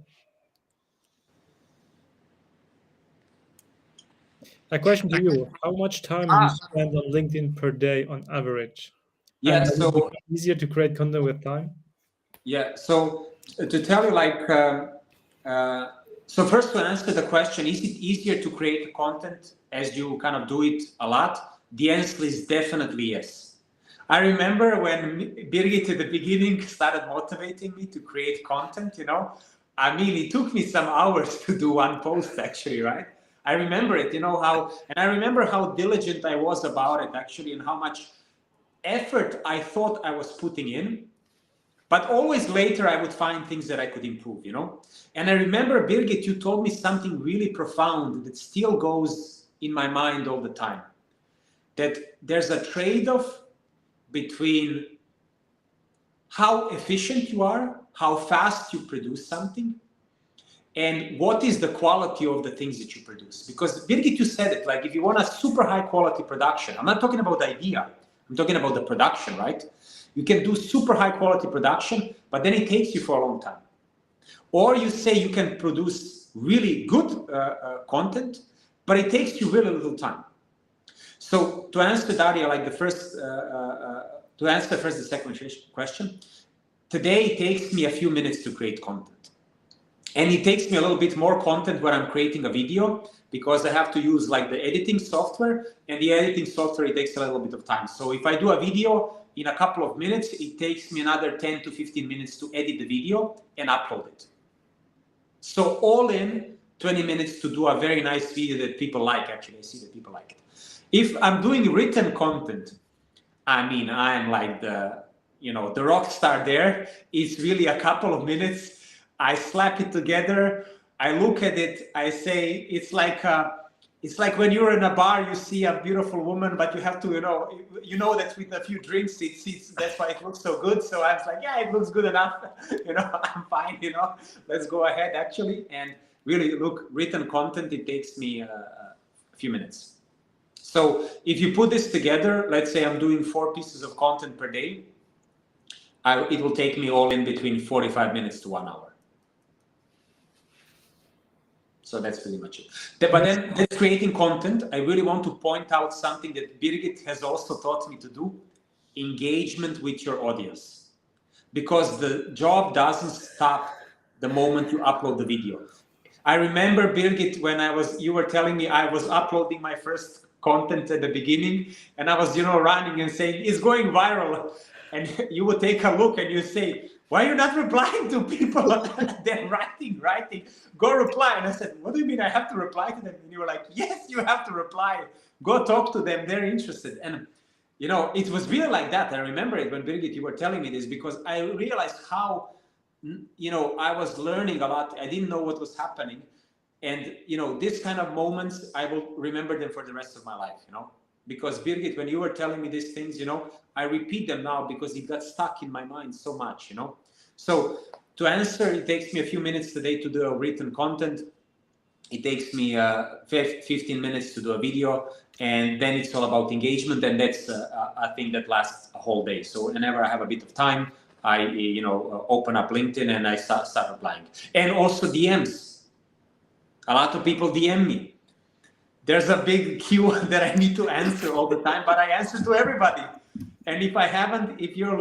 A question for you. How much time you spend on LinkedIn per day on average? Yeah. And does it So become easier to create content with time? yeah. So to tell you, like, so first to answer the question, is it easier to create content as you kind of do it a lot? The answer is definitely yes. I remember when Birgit at the beginning started motivating me to create content, I mean, it took me some hours to do one post actually, right? I remember it, and I remember how diligent I was about it actually, and how much effort I thought I was putting in. But always later, I would find things that I could improve, And I remember, Birgit, you told me something really profound that still goes in my mind all the time. That there's a trade-off between how efficient you are, how fast you produce something, and what is the quality of the things that you produce. Because Birgit, you said it, like if you want a super high quality production, I'm not talking about the idea, I'm talking about the production, right? You can do super high quality production, but then it takes you for a long time. Or you say you can produce really good content, but it takes you really little time. So to answer Daria, like to answer first the second question, today it takes me a few minutes to create content. And it takes me a little bit more content when I'm creating a video because I have to use like the editing software, and the editing software, it takes a little bit of time. So if I do a video in a couple of minutes, it takes me another 10 to 15 minutes to edit the video and upload it. So all in 20 minutes to do a very nice video that people like. Actually, I see that people like it. If I'm doing written content, I mean, I'm like the rock star there. It's really a couple of minutes. I slap it together. I look at it. I say, it's like when you're in a bar, you see a beautiful woman, but you have to, that with a few drinks, that's why it looks so good. So I was like, yeah, it looks good enough. I'm fine. Let's go ahead actually. And really, look, written content, it takes me a few minutes. So if you put this together, let's say I'm doing 4 pieces of content per day, it will take me all in between 45 minutes to 1 hour. So that's pretty much it. But then that's creating content. I really want to point out something that Birgit has also taught me to do: engagement with your audience. Because the job doesn't stop the moment you upload the video. I remember, Birgit, when you were telling me I was uploading my first content at the beginning, and I was, running and saying, it's going viral. And you would take a look and you say, why are you not replying to people? They're writing, go reply. And I said, what do you mean I have to reply to them? And you were like, yes, you have to reply. Go talk to them. They're interested. And, it was really like that. I remember it when, Birgit, you were telling me this, because I realized how, I was learning a lot. I didn't know what was happening. And, this kind of moments, I will remember them for the rest of my life, because Birgit, when you were telling me these things, I repeat them now because it got stuck in my mind so much, So to answer, it takes me a few minutes today to do a written content. It takes me 15 minutes to do a video, and then it's all about engagement, and that's a thing that lasts a whole day. So whenever I have a bit of time, I open up LinkedIn and I start replying. And also DMs. A lot of people DM me. There's a big queue that I need to answer all the time, but I answer to everybody. And if you're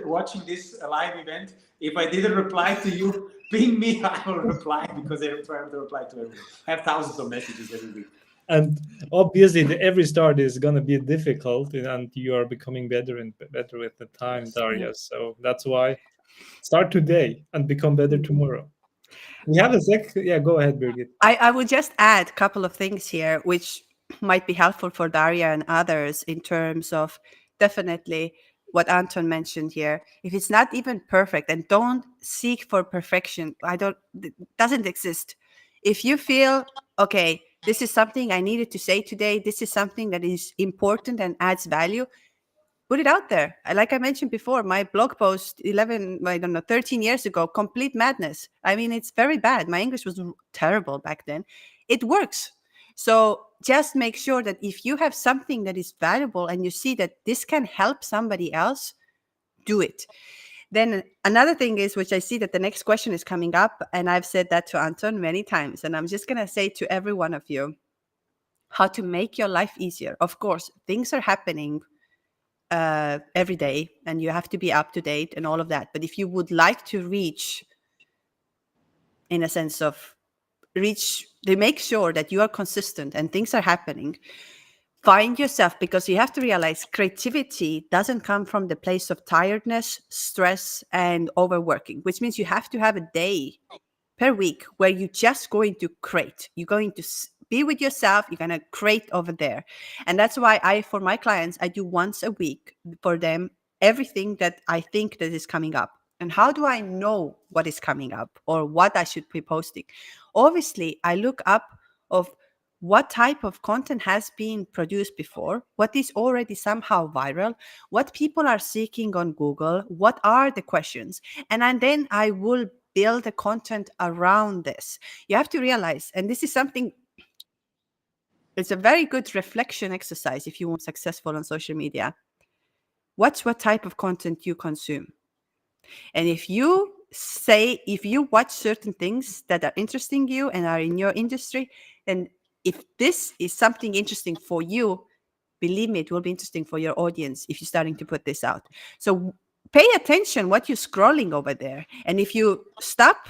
watching this live event, if I didn't reply to you, ping me, I will reply, because I try to reply to everyone. I have thousands of messages every week. And obviously, every start is going to be difficult, and you are becoming better and better with the time, yes. Daria. So that's why start today and become better tomorrow. We have a sec. Yeah, go ahead, Birgit. I would just add a couple of things here, which might be helpful for Daria and others in terms of definitely what Anton mentioned here. If it's not even perfect, and don't seek for perfection, it doesn't exist. If you feel, okay, this is something I needed to say today, this is something that is important and adds value, put it out there. Like I mentioned before, my blog post 13 years ago, complete madness. I mean, it's very bad. My English was terrible back then. It works. So just make sure that if you have something that is valuable and you see that this can help somebody else, do it. Then another thing is, which I see that the next question is coming up, and I've said that to Anton many times, and I'm just going to say to every one of you, how to make your life easier. Of course, things are happening every day, and you have to be up to date and all of that. But if you would like to reach, in a sense of to make sure that you are consistent and things are happening, find yourself, because you have to realize creativity doesn't come from the place of tiredness, stress, and overworking, which means you have to have a day per week where you're just going to create. You're going to be with yourself. You're going to create over there. And that's why for my clients, I do once a week for them everything that I think that is coming up. And how do I know what is coming up or what I should be posting? Obviously, I look up of what type of content has been produced before, what is already somehow viral, what people are seeking on Google, what are the questions, and then I will build the content around this. You have to realize, and this is something, it's a very good reflection exercise if you want successful on social media. Watch what type of content you consume. And if you watch certain things that are interesting you and are in your industry, then if this is something interesting for you, believe me, it will be interesting for your audience if you're starting to put this out. So pay attention what you're scrolling over there. And if you stop,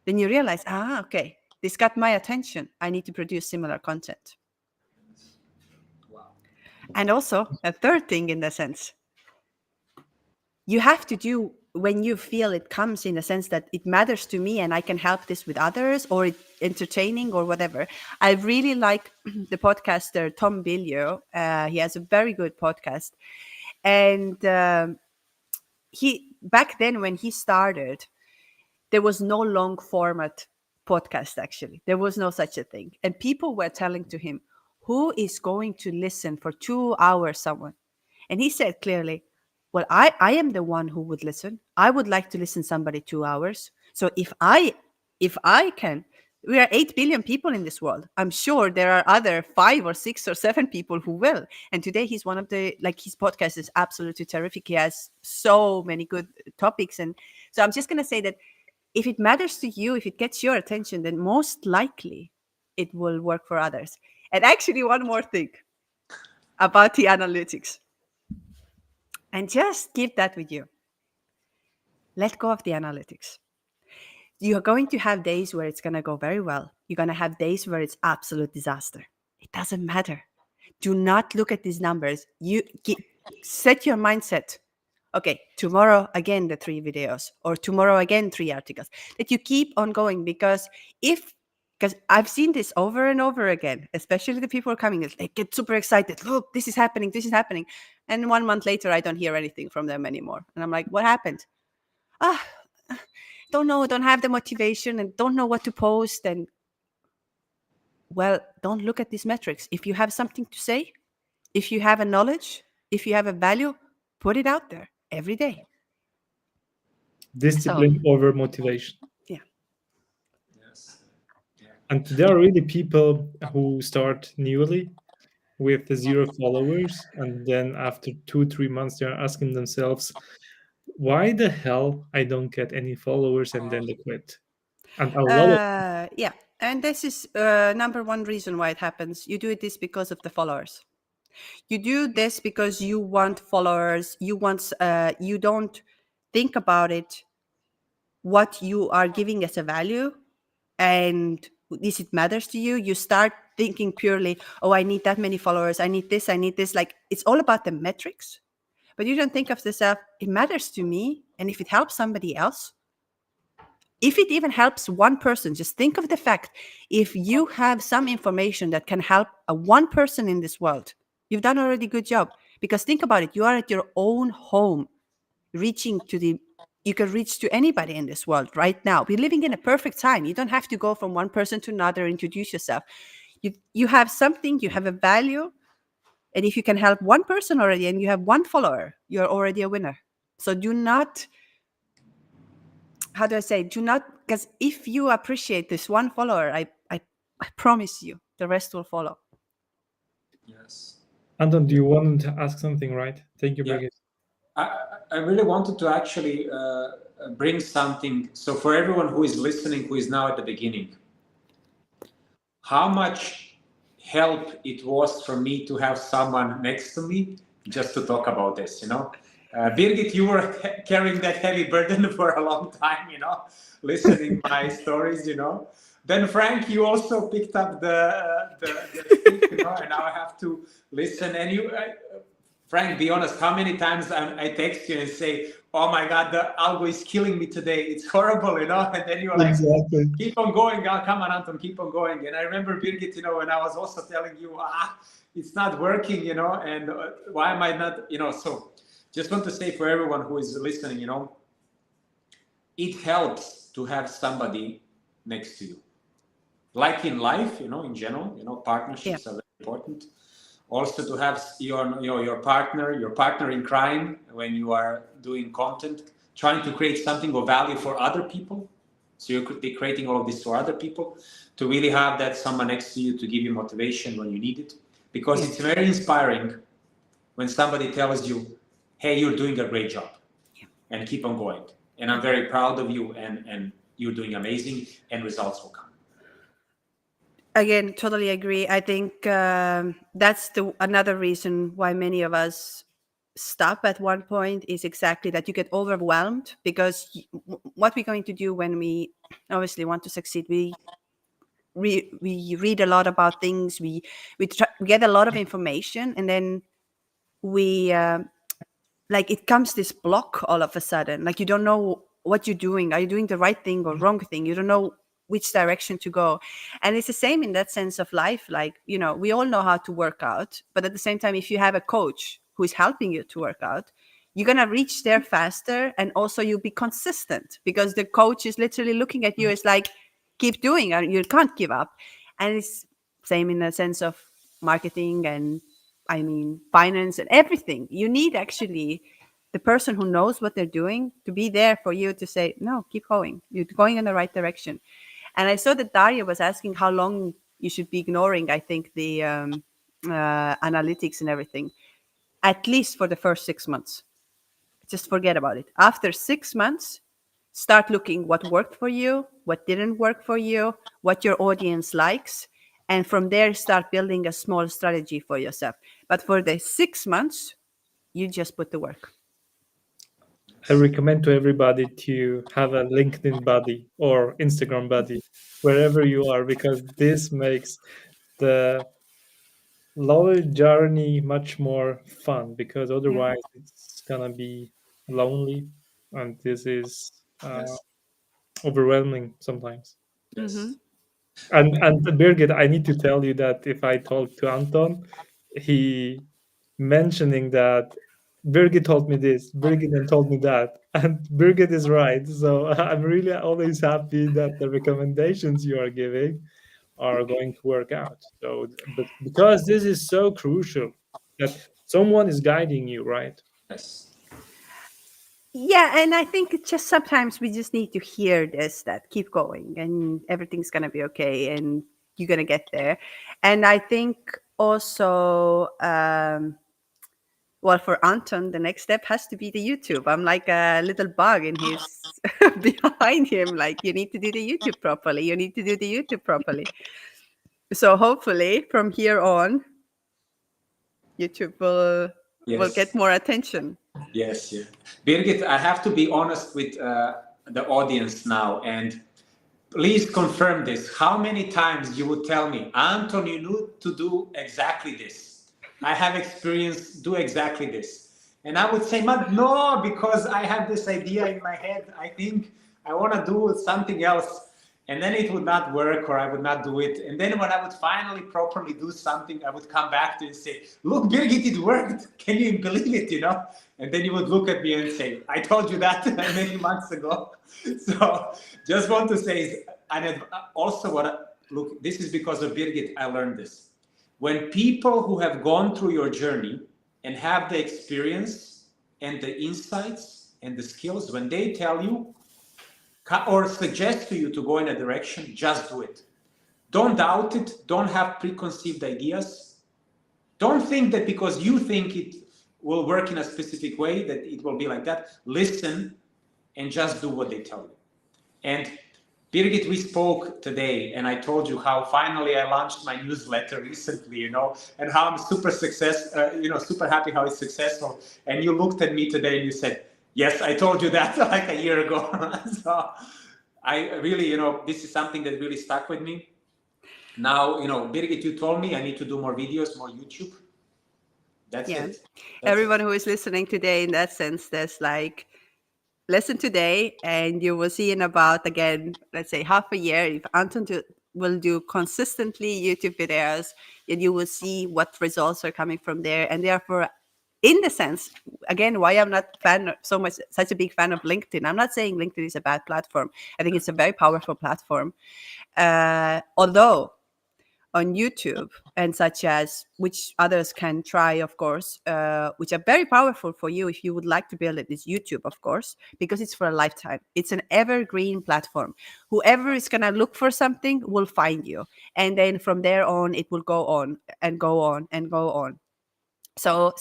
then you realize, okay, this got my attention. I need to produce similar content. Wow. And also a third thing in the sense, you have to do when you feel it comes in a sense that it matters to me and I can help this with others, or it's entertaining or whatever. I really like the podcaster Tom Billio. He has a very good podcast. And he back then when he started, there was no long format podcast, actually. There was no such a thing. And people were telling to him, who is going to listen for 2 hours someone? And he said clearly, well, I am the one who would listen. I would like to listen somebody 2 hours. So if I can, we are 8 billion people in this world. I'm sure there are other 5 or 6 or 7 people who will. And today he's one of the, his podcast is absolutely terrific. He has so many good topics. And so I'm just going to say that if it matters to you, if it gets your attention, then most likely it will work for others. And actually, one more thing about the analytics. And just keep that with you. Let go of the analytics. You're going to have days where it's going to go very well. You're going to have days where it's absolute disaster. It doesn't matter. Do not look at these numbers. Set your mindset. Okay, tomorrow again the 3 videos, or tomorrow again 3 articles. That you keep on going, because I've seen this over and over again, especially the people coming, they get super excited. Look, this is happening. And 1 month later, I don't hear anything from them anymore. And I'm like, what happened? Don't know, don't have the motivation and don't know what to post. And well, don't look at these metrics. If you have something to say, if you have a knowledge, if you have a value, put it out there every day. Discipline over motivation. Yeah. Yes. Yeah. And there are really people who start newly with 0 followers, and then after 2-3 months they're asking themselves, why the hell I don't get any followers, and then they quit. And a lot of yeah, and this is number one reason why it happens. You do this because of the followers. You do this because you want followers. You don't think about it, what you are giving as a value, and this it matters to you. You start thinking purely, oh, I need that many followers. I need this. Like, it's all about the metrics. But you don't think of yourself, it matters to me. And if it helps somebody else, if it even helps one person, just think of the fact, if you have some information that can help one person in this world, you've done already a good job. Because think about it, you are at your own home, you can reach to anybody in this world right now. We're living in a perfect time. You don't have to go from one person to another, introduce yourself. You have something, you have a value, And if you can help one person already and you have one follower, you're already a winner. So do not, how do I say, do not, because if you appreciate this one follower, I promise you the rest will follow. Yes. Anton, do you want to ask something, right? Thank you, Yeah. Birgit. I really wanted to actually bring something. So for everyone who is listening, who is now at the beginning, how much help it was for me to have someone next to me just to talk about this, Birgit, you were carrying that heavy burden for a long time, listening my stories, Then Frank, you also picked up the stick, and now I have to listen. And Frank, be honest, how many times I text you and say, oh my God, the algo is killing me today. It's horrible, And then you're like, Exactly. keep on going. Oh, come on, Anton, keep on going. And I remember, Birgit, when I was also telling you, it's not working, and why am I not, so just want to say for everyone who is listening, it helps to have somebody next to you. Like in life, in general, partnerships are very important. Also to have your partner in crime when you are doing content, trying to create something of value for other people. So you could be creating all of this for other people, to really have that someone next to you to give you motivation when you need it. Because it's very inspiring when somebody tells you, hey, you're doing a great job and keep on going. And I'm very proud of you and you're doing amazing and results will come. Again, totally agree. I think that's another reason why many of us stop at one point is exactly that you get overwhelmed, because what we're going to do when we obviously want to succeed, we read a lot about things, we get a lot of information, and then we like it comes this block all of a sudden, like you don't know what you're doing. Are you doing the right thing or wrong thing? You don't know which direction to go. And it's the same in that sense of life. Like, we all know how to work out, but at the same time, if you have a coach who is helping you to work out, you're going to reach there faster. And also you'll be consistent because the coach is literally looking at you. It's like, keep doing and you can't give up. And it's same in the sense of marketing and finance and everything. You need actually the person who knows what they're doing to be there for you to say, no, keep going. You're going in the right direction. And I saw that Daria was asking how long you should be ignoring, I think, the analytics and everything, at least for the first 6 months. Just forget about it. After 6 months, start looking what worked for you, what didn't work for you, what your audience likes. And from there, start building a small strategy for yourself. But for the 6 months, you just put the work. I recommend to everybody to have a LinkedIn buddy or Instagram buddy, wherever you are, because this makes the lower journey much more fun, because otherwise it's gonna be lonely, and this is overwhelming sometimes. Mm-hmm. And Birgit, I need to tell you that if I talk to Anton, he mentioning that Birgit told me this, Birgit then told me that, and Birgit is right. So I'm really always happy that the recommendations you are giving are going to work out. So, but because this is so crucial that someone is guiding you, right? Yes. Yeah, and I think it's just sometimes we just need to hear this, that keep going and everything's going to be okay and you're going to get there. And I think also, well, for Anton, the next step has to be the YouTube. I'm like a little bug in his behind him. Like, you need to do the YouTube properly. You need to do the YouTube properly. So hopefully from here on, YouTube will get more attention. Yes, yeah. Birgit, I have to be honest with the audience now, and please confirm this. How many times you would tell me, Anton, you need to do exactly this. I have experience, do exactly this. And I would say, but no, because I have this idea in my head. I think I want to do something else. And then it would not work, or I would not do it. And then when I would finally properly do something, I would come back to you and say, look, Birgit, it worked. Can you believe it, And then you would look at me and say, I told you that many months ago. So just want to say, and also look, this is because of Birgit, I learned this. when people who have gone through your journey and have the experience and the insights and the skills, when they tell you or suggest to you to go in a direction, just do it. Don't doubt it. Don't have preconceived ideas. Don't think that because you think it will work in a specific way that it will be like that. Listen and just do what they tell you. And Birgit, we spoke today, and I told you how finally I launched my newsletter recently, and how I'm super super happy how it's successful. And you looked at me today and you said, yes, I told you that like a year ago. So I really, this is something that really stuck with me. Now, Birgit, you told me I need to do more videos, more YouTube. That's it. Everyone who is listening today, in that sense, there's like, listen today and you will see in about, again, let's say half a year, if Anton will do consistently YouTube videos, and you will see what results are coming from there. And therefore, in the sense, again, why I'm not such a big fan of LinkedIn. I'm not saying LinkedIn is a bad platform. I think it's a very powerful platform. Although on YouTube and such as, which others can try, of course, which are very powerful for you if you would like to build it, is YouTube, of course, because it's for a lifetime. It's an evergreen platform. Whoever is going to look for something will find you. And then from there on, it will go on and go on and go on. So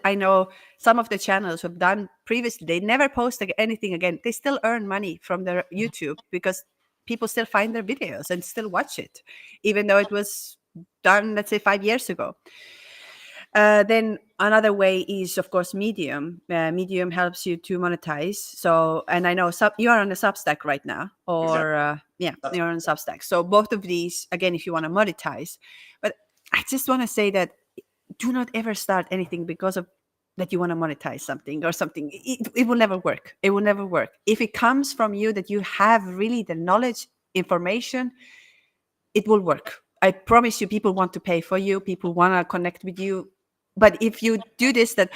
I know some of the channels who have done previously, they never post anything again. They still earn money from their YouTube because people still find their videos and still watch it, even though it was done, let's say, 5 years ago. Then another way is, of course, Medium. Medium helps you to monetize. So, and I know you are on the Substack right now, or Exactly. you're on Substack. So both of these, again, if you want to monetize. But I just want to say that do not ever start anything because of that you want to monetize something or something. It will never work. It will never work. If it comes from you that you have really the knowledge, information, it will work. I promise you, people want to pay for you. People want to connect with you. But if you do this, that,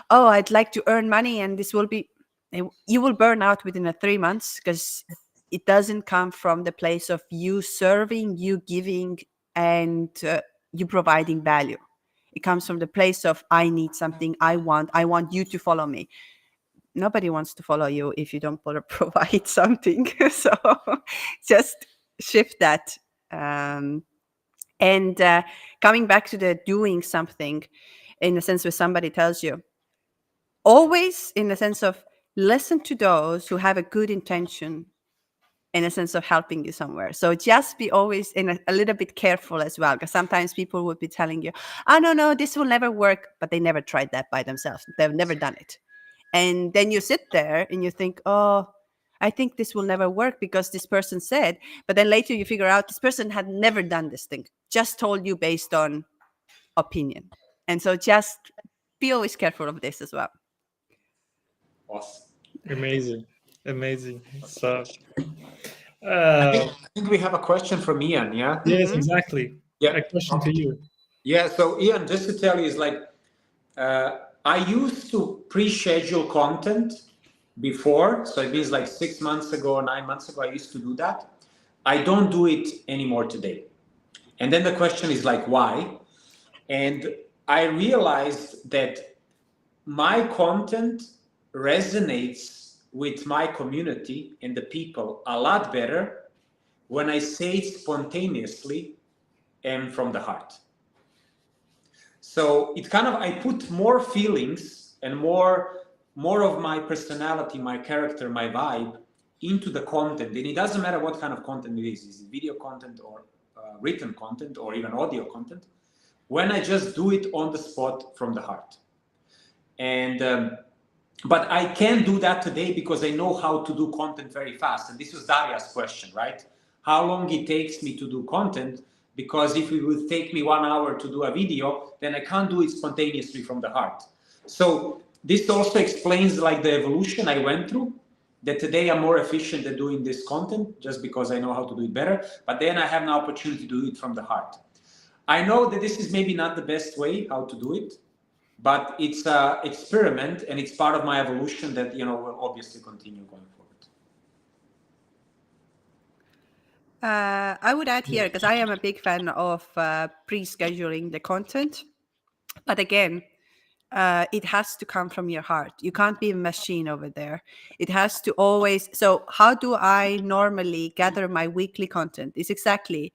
oh, I'd like to earn money and this will be, you will burn out within 3 months, because it doesn't come from the place of you serving, you giving, and you providing value. It comes from the place of, I need something, I want you to follow me. Nobody wants to follow you if you don't provide something. So just shift that. And coming back to the doing something, in the sense where somebody tells you, always in the sense of listen to those who have a good intention, in a sense of helping you somewhere. So just be always a little bit careful as well, because sometimes people would be telling you, oh, no, this will never work, but they never tried that by themselves. They've never done it. And then you sit there and you think, oh, I think this will never work because this person said, but then later you figure out this person had never done this thing, just told you based on opinion. And so just be always careful of this as well. Awesome. Amazing. So I think we have a question from Ian, yeah? Yes, exactly. Yeah. A question to you. Yeah, so Ian, just to tell you, is like, I used to pre-schedule content before. So it means like 6 months ago, 9 months ago, I used to do that. I don't do it anymore today. And then the question is like, why? And I realized that my content resonates with my community and the people a lot better when I say it spontaneously and from the heart. So it kind of, I put more feelings and more of my personality, my character, my vibe into the content. And it doesn't matter what kind of content it is it video content or written content or even audio content, when I just do it on the spot from the heart. And but I can do that today because I know how to do content very fast. And this was Daria's question, right? How long it takes me to do content? Because if it would take me 1 hour to do a video, then I can't do it spontaneously from the heart. So this also explains like the evolution I went through, that today I'm more efficient at doing this content just because I know how to do it better. But then I have an opportunity to do it from the heart. I know that this is maybe not the best way how to do it, but it's an experiment and it's part of my evolution that, will obviously continue going forward. I would add here, because I am a big fan of pre-scheduling the content. But again, it has to come from your heart. You can't be a machine over there. It has to always. So how do I normally gather my weekly content? It's exactly,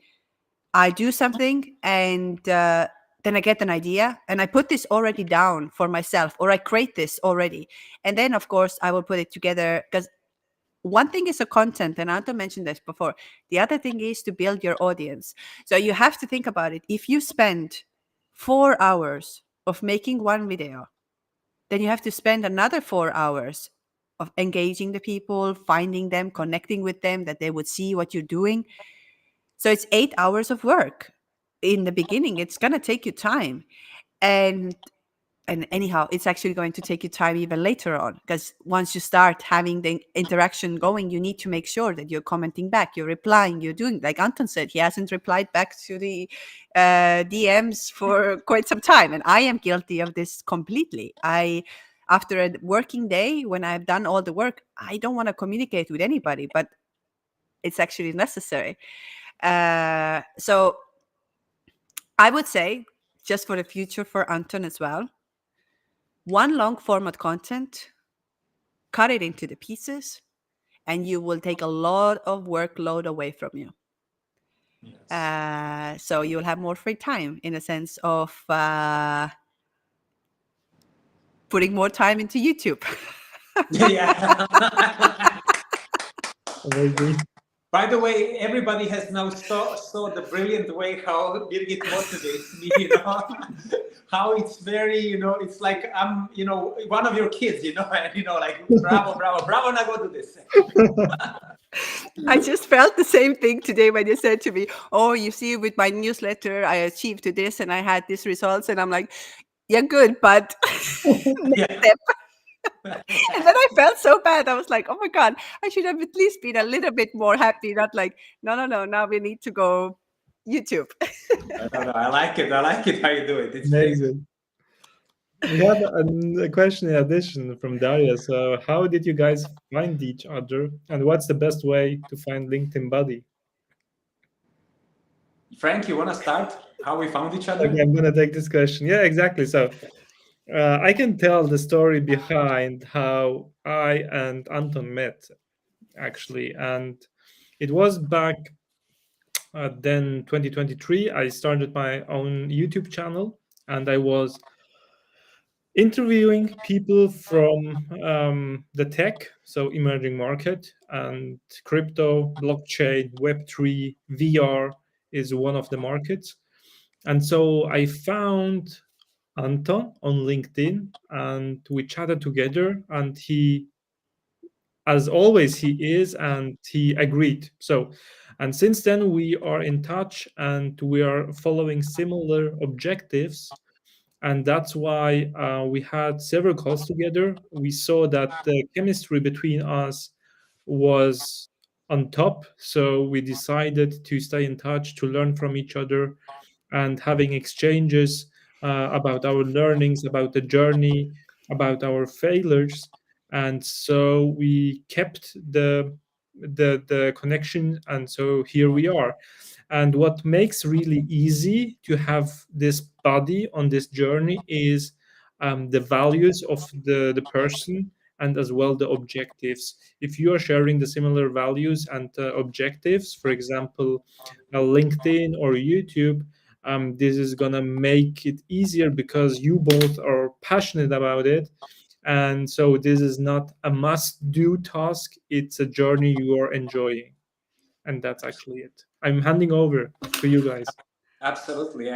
I do something and then I get an idea and I put this already down for myself, or I create this already. And then, of course, I will put it together, because one thing is a content, and Anton mentioned this before. The other thing is to build your audience. So you have to think about it. If you spend 4 hours of making one video, then you have to spend another 4 hours of engaging the people, finding them, connecting with them, that they would see what you're doing. So it's 8 hours of work. In the beginning, it's going to take you time. And anyhow, it's actually going to take you time even later on, because once you start having the interaction going, you need to make sure that you're commenting back, you're replying, you're doing, like Anton said, he hasn't replied back to the DMs for quite some time. And I am guilty of this completely. After a working day, when I've done all the work, I don't want to communicate with anybody, but it's actually necessary. So I would say, just for the future for Anton as well, one long format content, cut it into the pieces, and you will take a lot of workload away from you. Yes. So you'll have more free time, in a sense of putting more time into YouTube. Yeah. Amazing. By the way, everybody has now saw the brilliant way how Birgit motivates me, how it's very, it's like I'm, one of your kids, and, like, bravo, bravo, bravo, now go do this. I just felt the same thing today when you said to me, oh, you see, with my newsletter, I achieved this and I had these results. And I'm like, yeah, good, but next step. And then I felt so bad. I was like, oh my God, I should have at least been a little bit more happy. Not like, no, now we need to go YouTube. No, I like it. I like it how you do it. It's Amazing. We have a question in addition from Daria. So, how did you guys find each other, and what's the best way to find LinkedIn buddy? Frank, you want to start how we found each other? Okay, I'm gonna take this question. Yeah, exactly. So, I can tell the story behind how I and Anton met, actually, and it was back then 2023. I started my own YouTube channel, and I was interviewing people from the tech, so emerging market, and crypto, blockchain, Web3, VR is one of the markets. And so I found Anton on LinkedIn and we chatted together, and he, as always, he is, and he agreed. So, and since then we are in touch and we are following similar objectives, and that's why we had several calls together. We saw that the chemistry between us was on top, so we decided to stay in touch, to learn from each other, and having exchanges about our learnings, about the journey, about our failures. And so we kept the connection, and so here we are. And what makes really easy to have this buddy on this journey is the values of the person, and as well the objectives. If you are sharing the similar values and objectives, for example, LinkedIn or YouTube, this is gonna make it easier because you both are passionate about it. And so this is not a must-do task, it's a journey you are enjoying. And that's actually it. I'm handing over to you guys. Absolutely.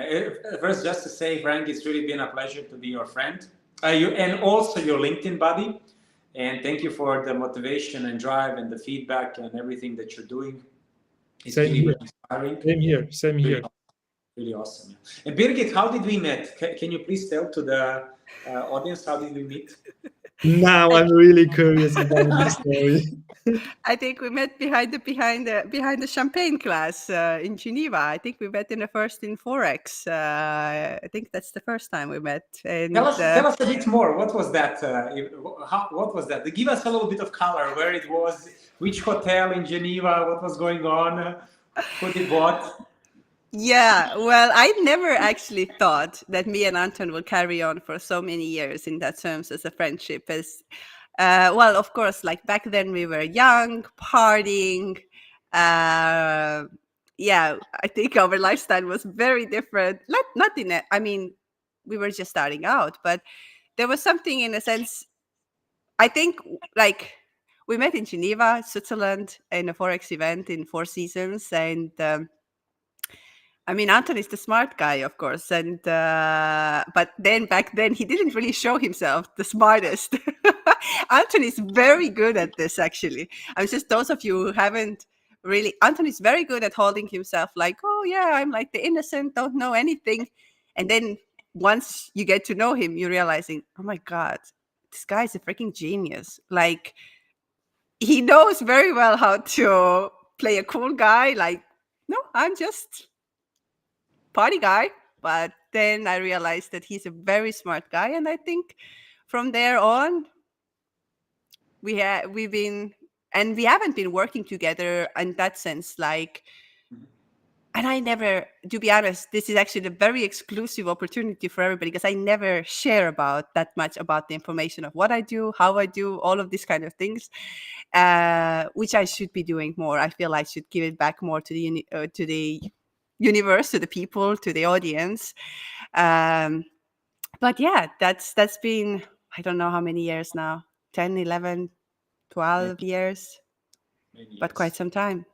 First, just to say, Frank, it's really been a pleasure to be your friend, and also your LinkedIn buddy. And thank you for the motivation and drive and the feedback and everything that you're doing. It's Same really here. inspiring. Same here. Same here. Really awesome. And Birgit, how did we meet? Can you please tell to the audience, how did we meet? Now I'm really curious about the story. I think we met behind the champagne class in Geneva. I think we met in Forex. I think that's the first time we met. And tell us a bit more. What was that? What was that? Give us a little bit of color. Where it was? Which hotel in Geneva? What was going on? Who did what? Yeah, well, I never actually thought that me and Anton will carry on for so many years in that terms as a friendship. As well, of course, like back then we were young, partying. Uh, yeah, I think our lifestyle was very different. Not in it. I mean, we were just starting out, but there was something in a sense. I think like we met in Geneva, Switzerland, in a forex event in Four Seasons, and I mean, Anton is the smart guy, of course, and but then back then he didn't really show himself the smartest. Anton is very good at this, actually. I'm just those of you who haven't really. Anton is very good at holding himself like, oh yeah, I'm like the innocent, don't know anything, and then once you get to know him, you're realizing, oh my god, this guy is a freaking genius. Like he knows very well how to play a cool guy. Like, no, I'm just party guy. But then I realized that he's a very smart guy, and I think from there on we've been, and we haven't been working together in that sense. Like, and I never, to be honest, this is actually a very exclusive opportunity for everybody because I never share about that much about the information of what I do, how I do, all of these kind of things, which I should be doing more. I feel I should give it back more to the universe, to the people, to the audience. But yeah, that's been, I don't know how many years now, 10, 11, 12 years, Maybe but quite yes. some time.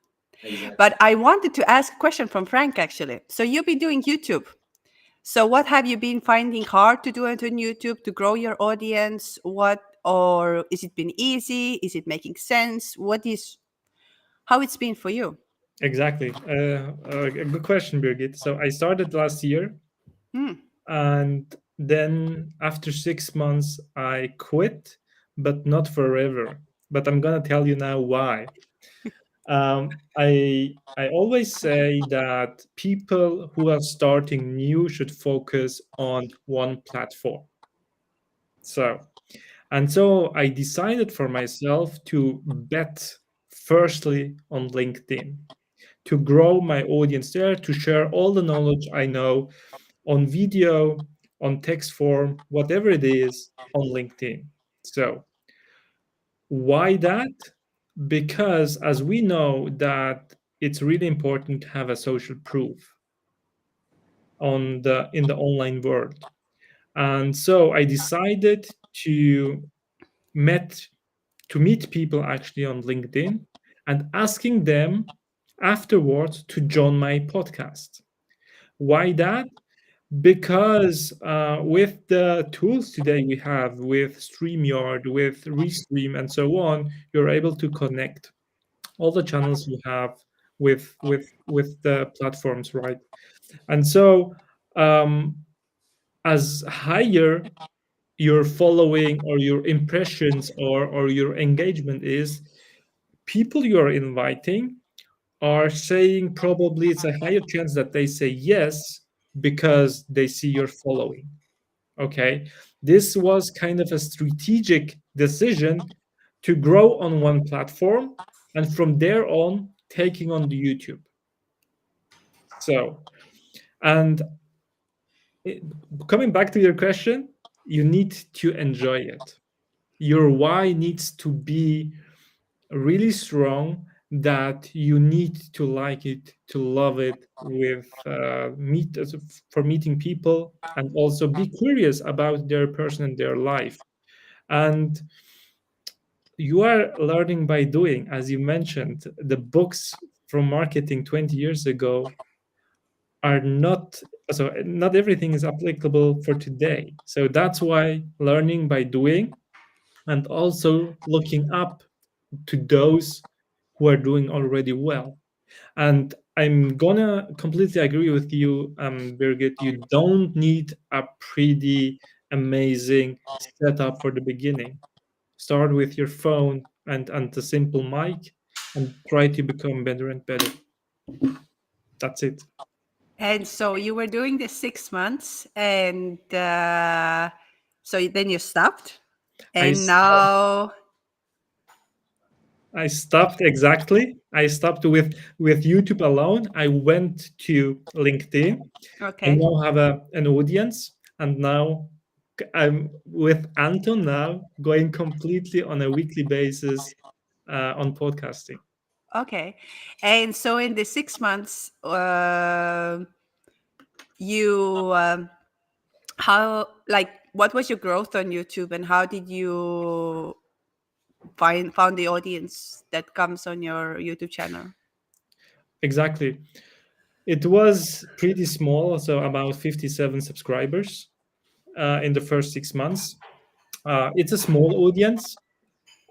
Exactly. But I wanted to ask a question from Frank, actually. So you've been doing YouTube. So what have you been finding hard to do on YouTube to grow your audience? Or is it been easy? Is it making sense? How it's been for you? Exactly. A good question, Birgit. So I started last year, Hmm. and then after 6 months, I quit, but not forever. But I'm gonna tell you now why. I always say that people who are starting new should focus on one platform. So I decided for myself to bet firstly on LinkedIn, to grow my audience there, to share all the knowledge I know on video, on text form, whatever it is on LinkedIn. So why that? Because as we know that it's really important to have a social proof on the in the online world. And so I decided to met to meet people actually on LinkedIn and asking them afterwards to join my podcast. Why that? Because with the tools today we have with StreamYard, with Restream, and so on, you're able to connect all the channels you have with the platforms, right? And so, um, as higher your following or your impressions or your engagement is, people you are inviting are saying probably it's a higher chance that they say yes because they see your following. Okay, this was kind of a strategic decision to grow on one platform and from there on taking on the YouTube. So, and it, coming back to your question, you need to enjoy it. Your why needs to be really strong, that you need to like it, to love it, with for meeting people, and also be curious about their person and their life. And you are learning by doing, as you mentioned. The books from marketing 20 years ago are not, so not everything is applicable for today. So that's why learning by doing, and also looking up to those who are doing already well. And I'm gonna completely agree with you, Birgit. You don't need a pretty amazing setup for the beginning. Start with your phone and a simple mic, and try to become better and better. That's it. And so you were doing this 6 months, and so then you stopped, I and stopped. now I stopped exactly. I stopped with YouTube alone. I went to LinkedIn. I Okay. now have an audience, and now I'm with Anton now going completely on a weekly basis on podcasting. Okay. And so in the 6 months, you how like what was your growth on YouTube, and how did you found the audience that comes on your YouTube channel? Exactly. It was pretty small, so about 57 subscribers in the first 6 months. It's a small audience,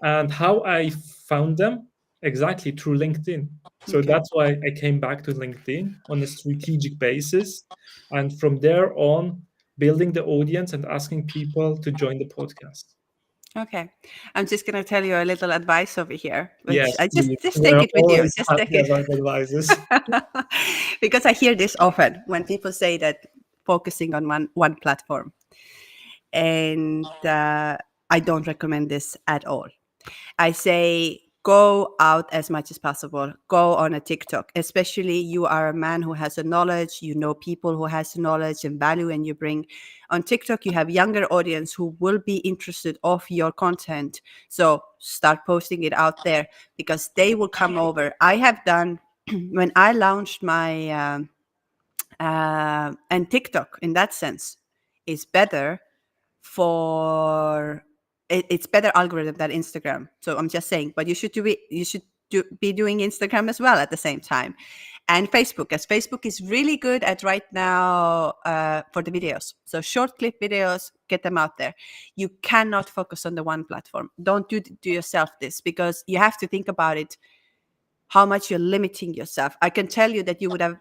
and how I found them exactly through LinkedIn. So Okay. that's why I came back to LinkedIn on a strategic basis, and from there on, building the audience and asking people to join the podcast. Okay. I'm just gonna tell you a little advice over here, which Yes, I please. just take We're it with you. always Just take happy it. about advices. Because I hear this often when people say that focusing on one platform, and I don't recommend this at all. I say go out as much as possible. Go on a TikTok, especially you are a man who has a knowledge, you know people who has knowledge and value, and you bring on TikTok. You have younger audience who will be interested of your content. So start posting it out there because they will come over. I have done when I launched my and TikTok in that sense is better for it's better algorithm than Instagram. So I'm just saying, but you should be doing Instagram as well at the same time, and Facebook, as Facebook is really good at right now for the videos. So short clip videos, get them out there. You cannot focus on the one platform. Don't do yourself this, because you have to think about it. How much you're limiting yourself. I can tell you that you would have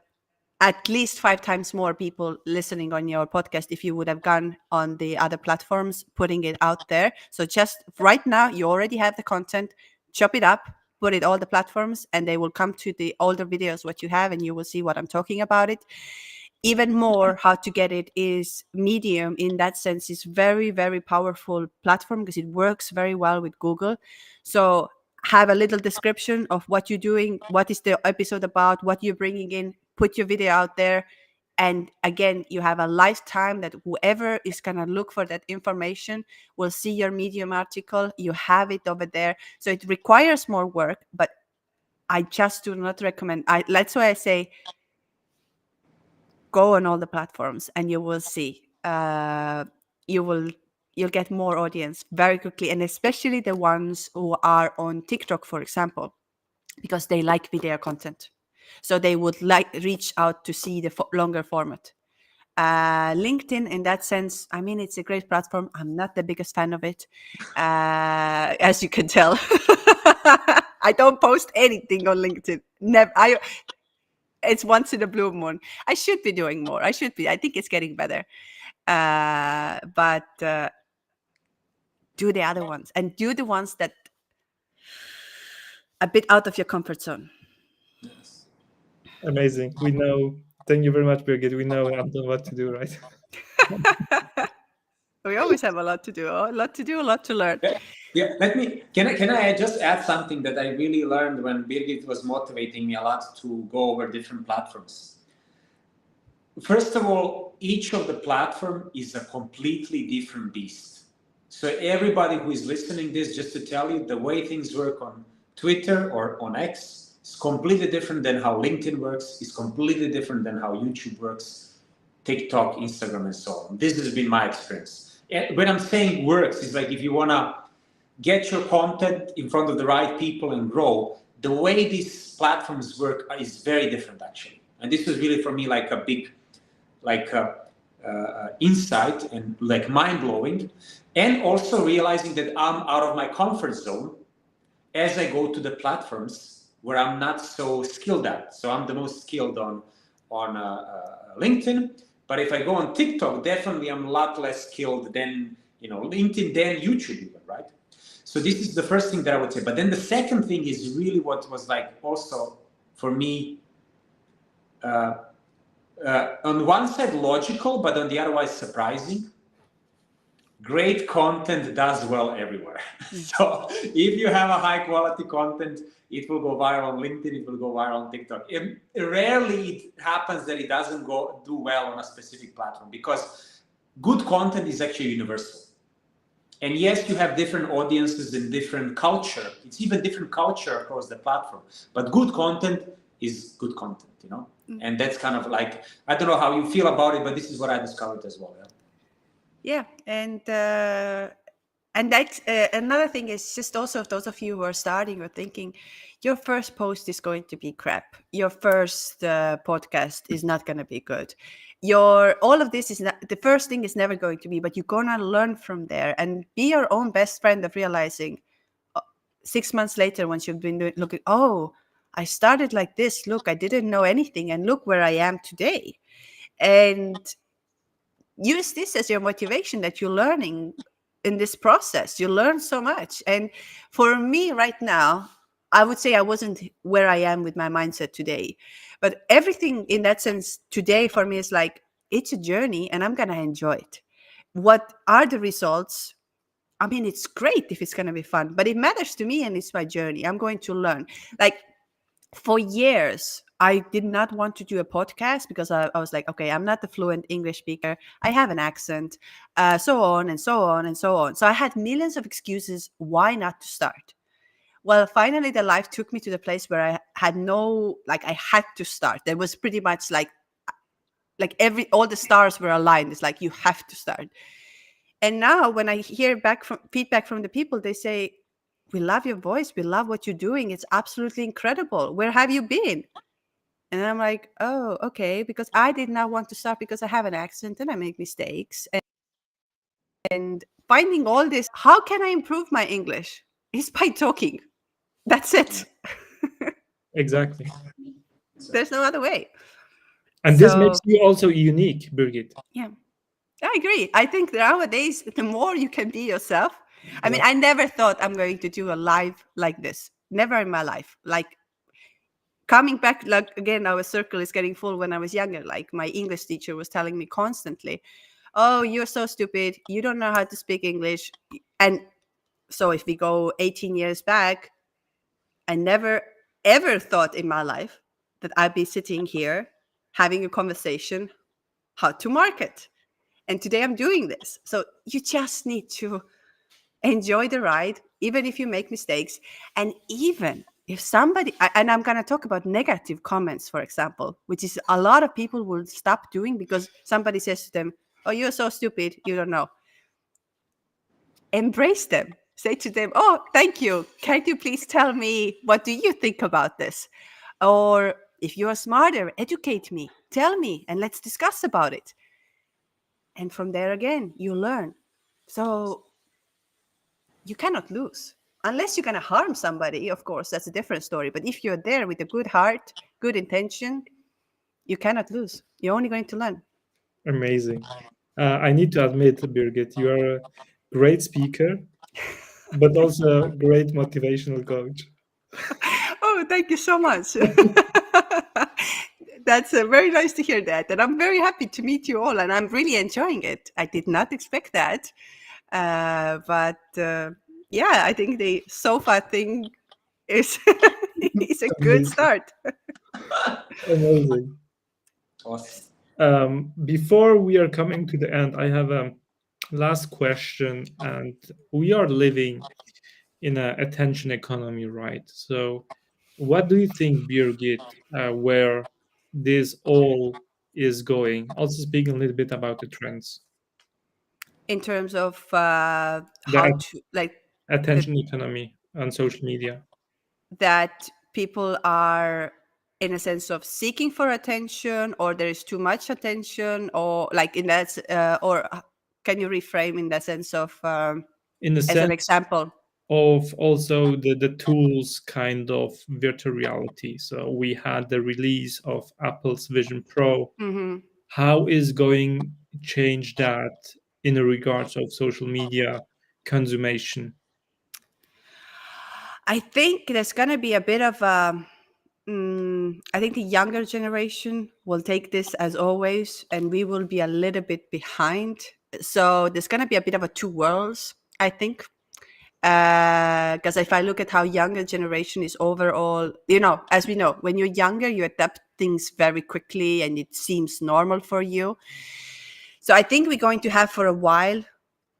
at least 5 times more people listening on your podcast if you would have gone on the other platforms, putting it out there. So just right now, you already have the content, chop it up, put it all the platforms, and they will come to the older videos what you have, and you will see what I'm talking about it. Even more, how to get it is Medium. In that sense, is very, very powerful platform because it works very well with Google. So have a little description of what you're doing, what is the episode about, what you're bringing in, put your video out there. And again, you have a lifetime that whoever is going to look for that information will see your Medium article. You have it over there. So it requires more work, but I just do not recommend. That's why I say go on all the platforms and you will see. You'll get more audience very quickly, and especially the ones who are on TikTok, for example, because they like video content. So they would like reach out to see the longer format. LinkedIn, in that sense, I mean, it's a great platform. I'm not the biggest fan of it, as you can tell. I don't post anything on LinkedIn. Never. It's once in a blue moon. I should be doing more. I should be. I think it's getting better. But do the other ones, and do the ones that a bit out of your comfort zone. Amazing. We know. Thank you very much, Birgit. We know, Anton, what to do, right? We always have a lot to do, a lot to do, a lot to learn. Yeah, let me. Can I just add something that I really learned when Birgit was motivating me a lot to go over different platforms. First of all, each of the platform is a completely different beast. So everybody who is listening this, just to tell you, the way things work on Twitter or on X is completely different than how LinkedIn works. It's completely different than how YouTube works, TikTok, Instagram, and so on. This has been my experience. And when I'm saying works, it's like if you wanna get your content in front of the right people and grow, the way these platforms work is very different actually. And this was really for me like a big insight and like mind-blowing, and also realizing that I'm out of my comfort zone as I go to the platforms where I'm not so skilled at. So I'm the most skilled on LinkedIn, but if I go on TikTok, definitely I'm a lot less skilled than LinkedIn than YouTube even, right? So this is the first thing that I would say. But then the second thing is really what was like also for me on one side logical, but on the other side surprising. great content does well everywhere. So if you have a high quality content, it will go viral on LinkedIn, it will go viral on TikTok. Rarely it happens that it doesn't go do well on a specific platform, because good content is actually universal. And yes, you have different audiences and different culture. It's even different culture across the platform. But good content is good content, you know? And that's kind of like, I don't know how you feel about it, but this is what I discovered as well. Yeah, and that's another thing is just also those of you who are starting or thinking, your first post is going to be crap. Your first podcast is not going to be good. All of this is not, the first thing is never going to be, but you're gonna learn from there and be your own best friend of realizing 6 months later, once you've been looking, oh, I started like this. Look, I didn't know anything, and look where I am today. And use this as your motivation that you're learning in this process. You learn so much. And for me right now, I would say I wasn't where I am with my mindset today. But everything in that sense today for me is like, it's a journey and I'm going to enjoy it. What are the results? I mean, it's great if it's going to be fun, but it matters to me and it's my journey. I'm going to learn. Like, for years, I did not want to do a podcast because I was like, okay, I'm not the fluent English speaker. I have an accent, so on and so on and so on. So I had millions of excuses why not to start. Well, finally, the life took me to the place where I had I had to start. There was pretty much like all the stars were aligned. It's like, you have to start. And now when I hear feedback from the people, they say, we love your voice. We love what you're doing. It's absolutely incredible. Where have you been? And I'm like, oh, okay, because I did not want to start because I have an accent and I make mistakes. And finding all this, how can I improve my English? Is by talking. That's it. Exactly. There's no other way. And this makes you also unique, Birgit. Yeah, I agree. I think nowadays, the more you can be yourself. I mean, I never thought I'm going to do a live like this. Never in my life. Like, coming back, like, again, our circle is getting full. When I was younger, like, my English teacher was telling me constantly, oh, you're so stupid. You don't know how to speak English. And so if we go 18 years back, I never, ever thought in my life that I'd be sitting here having a conversation how to market. And today I'm doing this. So you just need to enjoy the ride, even if you make mistakes. And even if somebody, and I'm going to talk about negative comments, for example, which is a lot of people will stop doing because somebody says to them, oh, you're so stupid, you don't know. Embrace them. Say to them, oh, thank you. Can you please tell me, what do you think about this? Or if you are smarter, educate me, tell me, and let's discuss about it. And from there again, you learn. So you cannot lose. Unless you're going to harm somebody, of course, that's a different story. But if you're there with a good heart, good intention, you cannot lose. You're only going to learn. Amazing. I need to admit, Birgit, you are a great speaker, but also a great motivational coach. Oh, thank you so much. That's very nice to hear that. And I'm very happy to meet you all. And I'm really enjoying it. I did not expect that. But yeah, I think the sofa thing is is a good start. Amazing. Awesome. Before we are coming to the end, I have a last question. And we are living in an attention economy, right? So what do you think, Birgit, where this all is going? Also speaking a little bit about the trends. In terms of how to, like, attention economy on social media. That people are, in a sense of seeking for attention, or there is too much attention, or like in that, or can you reframe in that sense of, in the as sense an example of also the tools kind of virtual reality. So we had the release of Apple's Vision Pro. Mm-hmm. How is going to change that in the regards of social media consummation? I think there's going to be a bit of a, I think the younger generation will take this as always, and we will be a little bit behind So there's going to be a bit of a two worlds, I think. Because if I look at how younger generation is overall, as we know, when you're younger, you adapt things very quickly and it seems normal for you. So I think we're going to have for a while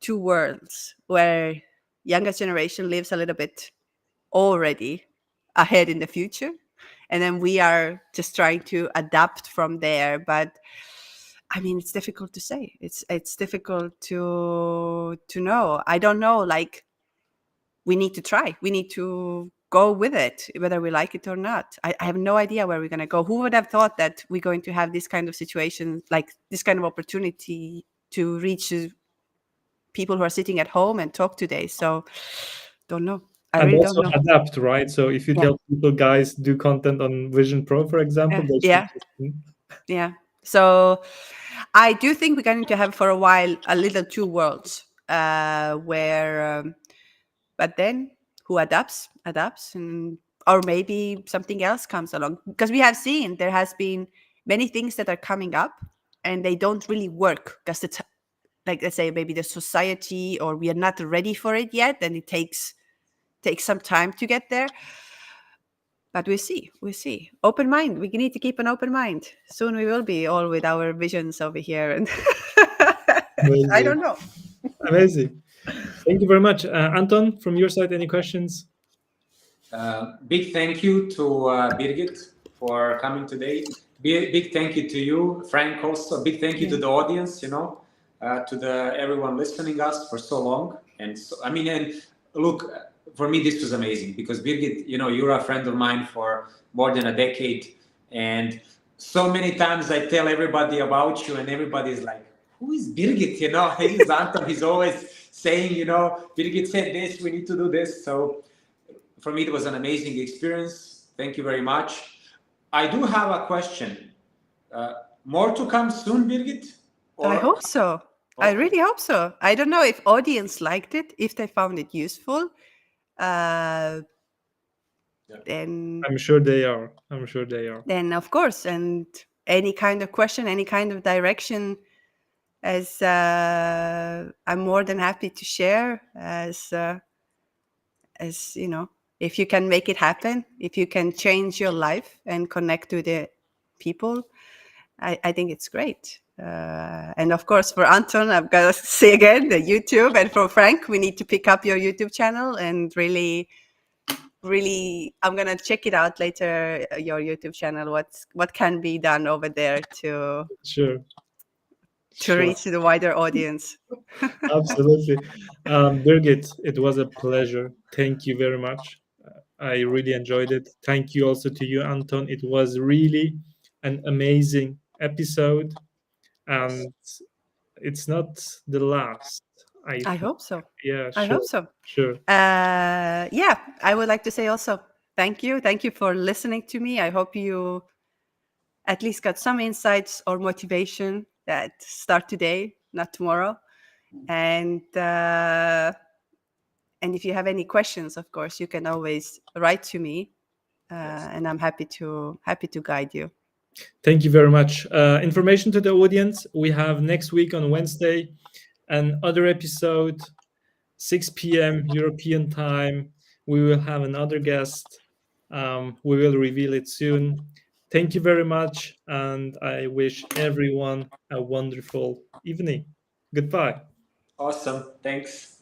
two worlds where younger generation lives a little bit already ahead in the future, and then we are just trying to adapt from there. But I mean, it's difficult to say. It's difficult to know. I don't know. Like, we need to try. We need to go with it, whether we like it or not. I have no idea where we're going to go. Who would have thought that we're going to have this kind of situation, like this kind of opportunity to reach people who are sitting at home and talk today? So, don't know. I And really don't also know. adapt, right? So if you Yeah. tell people, guys, do content on Vision Pro, for example, they should Yeah. Yeah. So I do think we're going to have for a while a little two worlds where, but then who adapts, and or maybe something else comes along, because we have seen there has been many things that are coming up and they don't really work because it's like, let's say maybe the society or we are not ready for it yet, and it takes some time to get there. But we'll see. Open mind. We need to keep an open mind. Soon we will be all with our visions over here. And I don't know. Amazing. Thank you very much. Anton, from your side, any questions? Big thank you to Birgit for coming today. Big thank you to you, Frank. Also, big thank you to the audience. To the everyone listening us for so long. And so, I mean, and look, for me this was amazing because Birgit, you're a friend of mine for more than a decade, and so many times I tell everybody about you, and everybody's like, "Who is Birgit?" He's Anton. He's always saying, Birgit said this. We need to do this. So for me, it was an amazing experience. Thank you very much. I do have a question. More to come soon, Birgit? I hope so. I really hope so. I don't know if audience liked it, if they found it useful. Then I'm sure they are. Then of course, and any kind of question, any kind of direction, as I'm more than happy to share. As if you can make it happen, if you can change your life and connect with the people, I think it's great. And of course, for Anton, I've got to say again, the YouTube, and for Frank, we need to pick up your YouTube channel and really, I'm gonna check it out later. Your YouTube channel, what can be done over there to reach the wider audience. Absolutely. Birgit, it was a pleasure. Thank you very much. I really enjoyed it. Thank you also to you, Anton. It was really an amazing episode, and it's not the last. I hope so. Yeah, I hope so. Sure. Yeah, I would like to say also thank you. Thank you for listening to me. I hope you at least got some insights or motivation that start today, not tomorrow. And if you have any questions, of course, you can always write to me, and I'm happy to guide you. Thank you very much. Information to the audience: we have next week on Wednesday another episode, 6 p.m. European time. We will have another guest. We will reveal it soon. Thank you very much, and I wish everyone a wonderful evening. Goodbye. Awesome. Thanks.